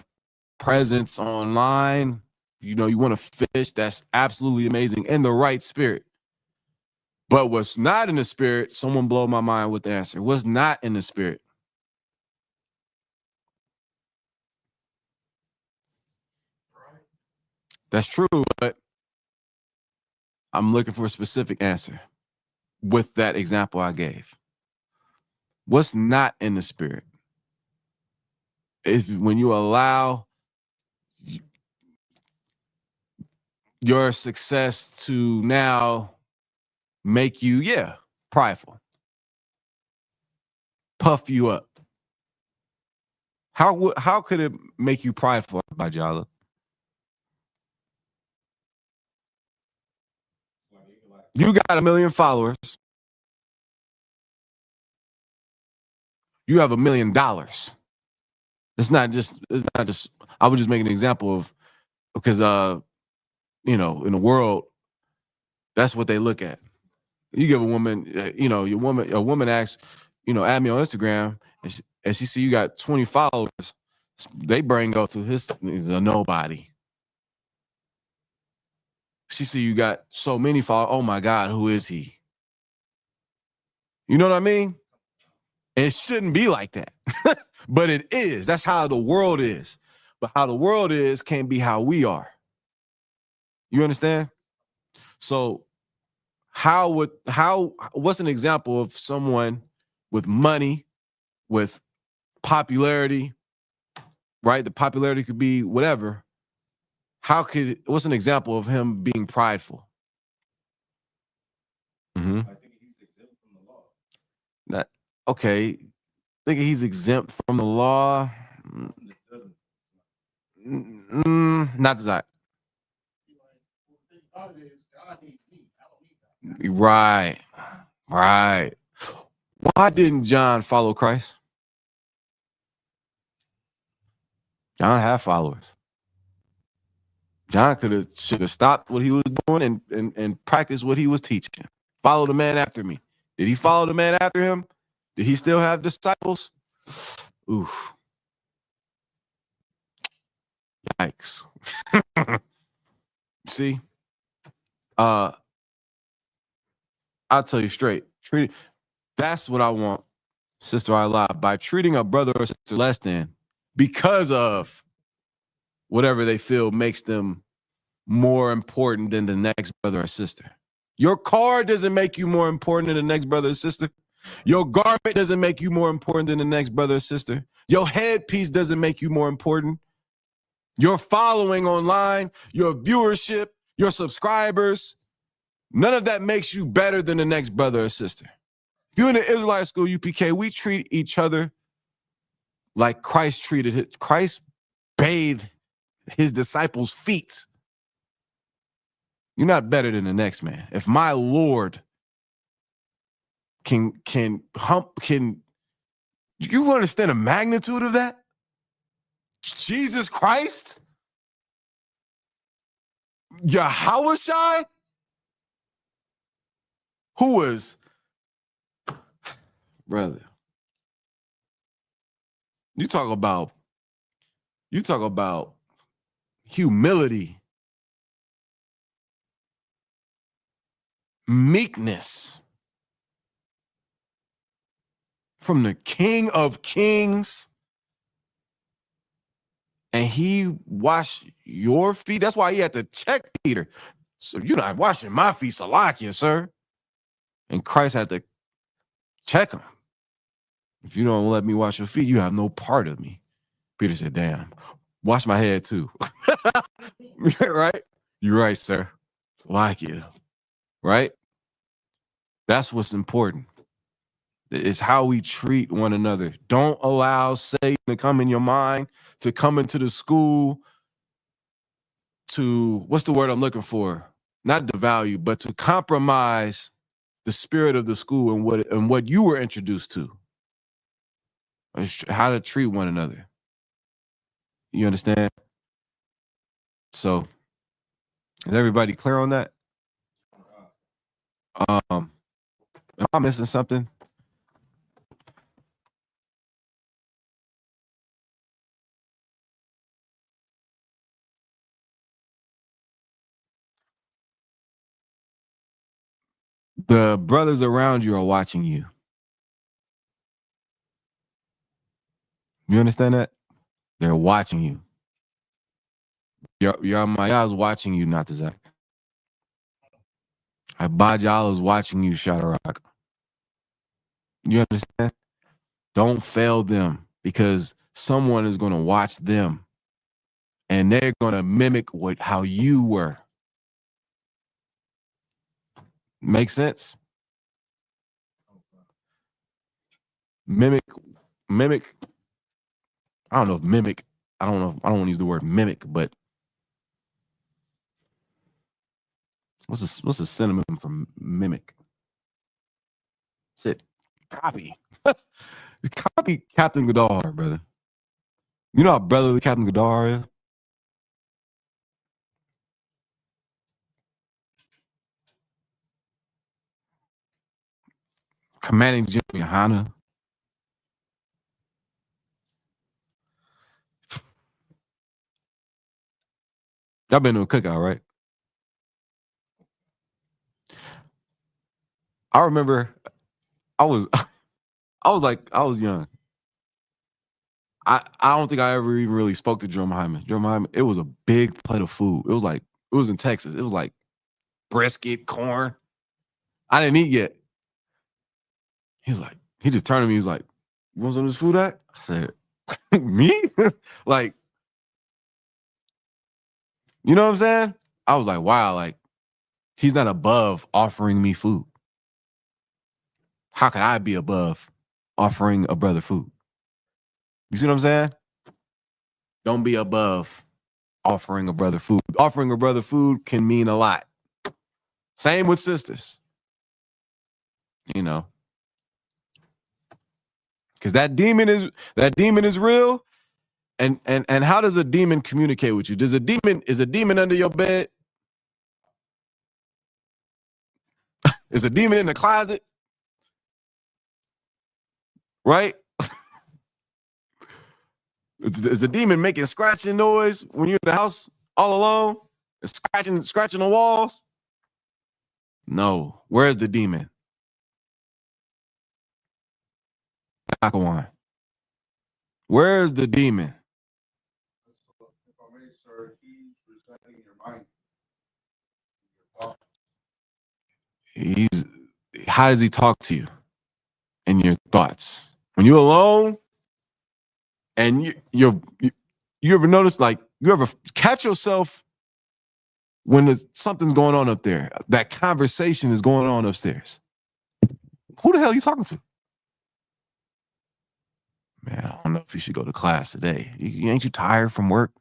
presence online. You know, you want to fish. That's absolutely amazing in the right spirit. But what's not in the spirit, someone blow my mind with the answer. What's not in the spirit? That's true, but I'm looking for a specific answer with that example I gave. What's not in the spirit? Is when you allow your success to now make you, prideful, puff you up. How could it make you prideful, Bajala? You got 1 million followers. You have $1 million. It's not just. I was just making an example of, because you know, in the world, that's what they look at. You give a woman, a woman asks, add me on Instagram, and she see you got 20 followers, they brain go to he's a nobody. She see you got so many followers. Oh my God, who is he? You know what I mean? And it shouldn't be like that, but it is. That's how the world is. But how the world is can't be how we are. You understand? So what's an example of someone with money, with popularity, right? The popularity could be whatever. What's an example of him being prideful? Mm-hmm. I think he's exempt from the law. Okay. Thinking he's exempt from the law. Not Zach. Right. Why didn't John follow Christ? John had followers. John should have stopped what he was doing and practiced what he was teaching. Follow the man after me. Did he follow the man after him? Did he still have disciples? Oof. Yikes. See? I'll tell you straight. That's what I want, Sister I Lie, by treating a brother or sister less than because of whatever they feel makes them more important than the next brother or sister. Your car doesn't make you more important than the next brother or sister. Your garment doesn't make you more important than the next brother or sister. Your headpiece doesn't make you more important. Your following online, your viewership, your subscribers, none of that makes you better than the next brother or sister. If you're in the Israelite school, UPK, we treat each other like Christ treated it. Christ bathed his disciples' feet. You're not better than the next man. If my Lord can you understand the magnitude of that? Jesus Christ? Yahushai? Who was, brother, you talk about humility, meekness from the King of Kings, and he washed your feet. That's why he had to check Peter. So you're not washing my feet, Salakia, sir. And Christ had to check him. If you don't let me wash your feet, you have no part of me. Peter said, damn, wash my head too. Right? You're right, sir. It's like you. Right? That's what's important. It's how we treat one another. Don't allow Satan to come in your mind, to come into the school, to, what's the word I'm looking for? Not devalue, but to compromise the spirit of the school and what you were introduced to. How to treat one another. You understand? So, is everybody clear on that? Am I missing something? The brothers around you are watching you. You understand that? They're watching you. Your Maya is watching you, not the Zach. Abajal is watching you, Shadrach. You understand? Don't fail them, because someone is going to watch them and they're going to mimic how you were. Make sense? Mimic. I don't know if mimic. I don't want to use the word mimic, but what's a synonym for mimic? Shit, copy. Copy Captain Gadar, brother. You know how brotherly Captain Gadar is? Commanding General Yohana. Y'all been to a cookout, right? I remember I was young. I don't think I ever even really spoke to Jerome Hyman. Jerome Hyman, it was a big plate of food. It was in Texas. It was like brisket, corn. I didn't eat yet. He just turned to me. He was like, "You want some of this food, at?" I said, "Me?" Like, you know what I'm saying? I was like, wow, like, he's not above offering me food. How could I be above offering a brother food? You see what I'm saying? Don't be above offering a brother food. Offering a brother food can mean a lot. Same with sisters. You know. Because that demon is real. And how does a demon communicate with you? Is a demon under your bed? Is a demon in the closet? Right? Is a demon making scratching noise when you're in the house all alone? Scratching the walls? No. Where's the demon? Akawan. Where's the demon? If I may, sir, he's residing in your mind. How does he talk to you in your thoughts? When you're alone and you ever notice, like, you ever catch yourself when something's going on up there, that conversation is going on upstairs. Who the hell are you talking to? Man, I don't know if you should go to class today. Ain't you tired from work?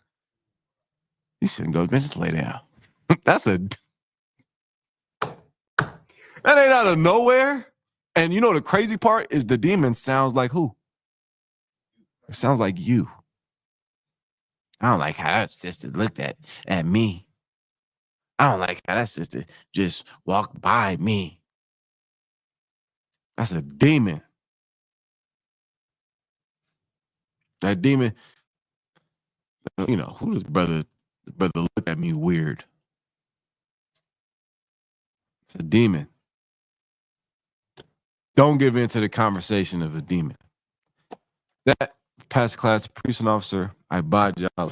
You shouldn't go, man, just lay down. That ain't out of nowhere. And you know the crazy part is the demon sounds like who? It sounds like you. I don't like how that sister looked at me. I don't like how that sister just walked by me. That's a demon. That demon, you know, who does brother look at me weird? It's a demon. Don't give in to the conversation of a demon. That past class priest and officer, I bought y'all.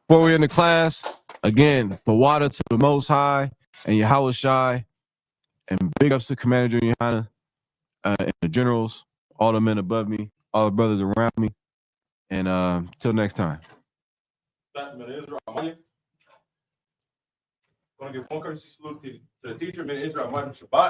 Before we're in the class, again, the water to the Most High and Yahweh Shai, and big ups to Commander Junior Yohana. and the generals, all the men above me, all the brothers around me. And till next time. Thank you, Israel. Amani. Want to give one courtesy salute to the teacher, Minister Israel Amani Shabbat.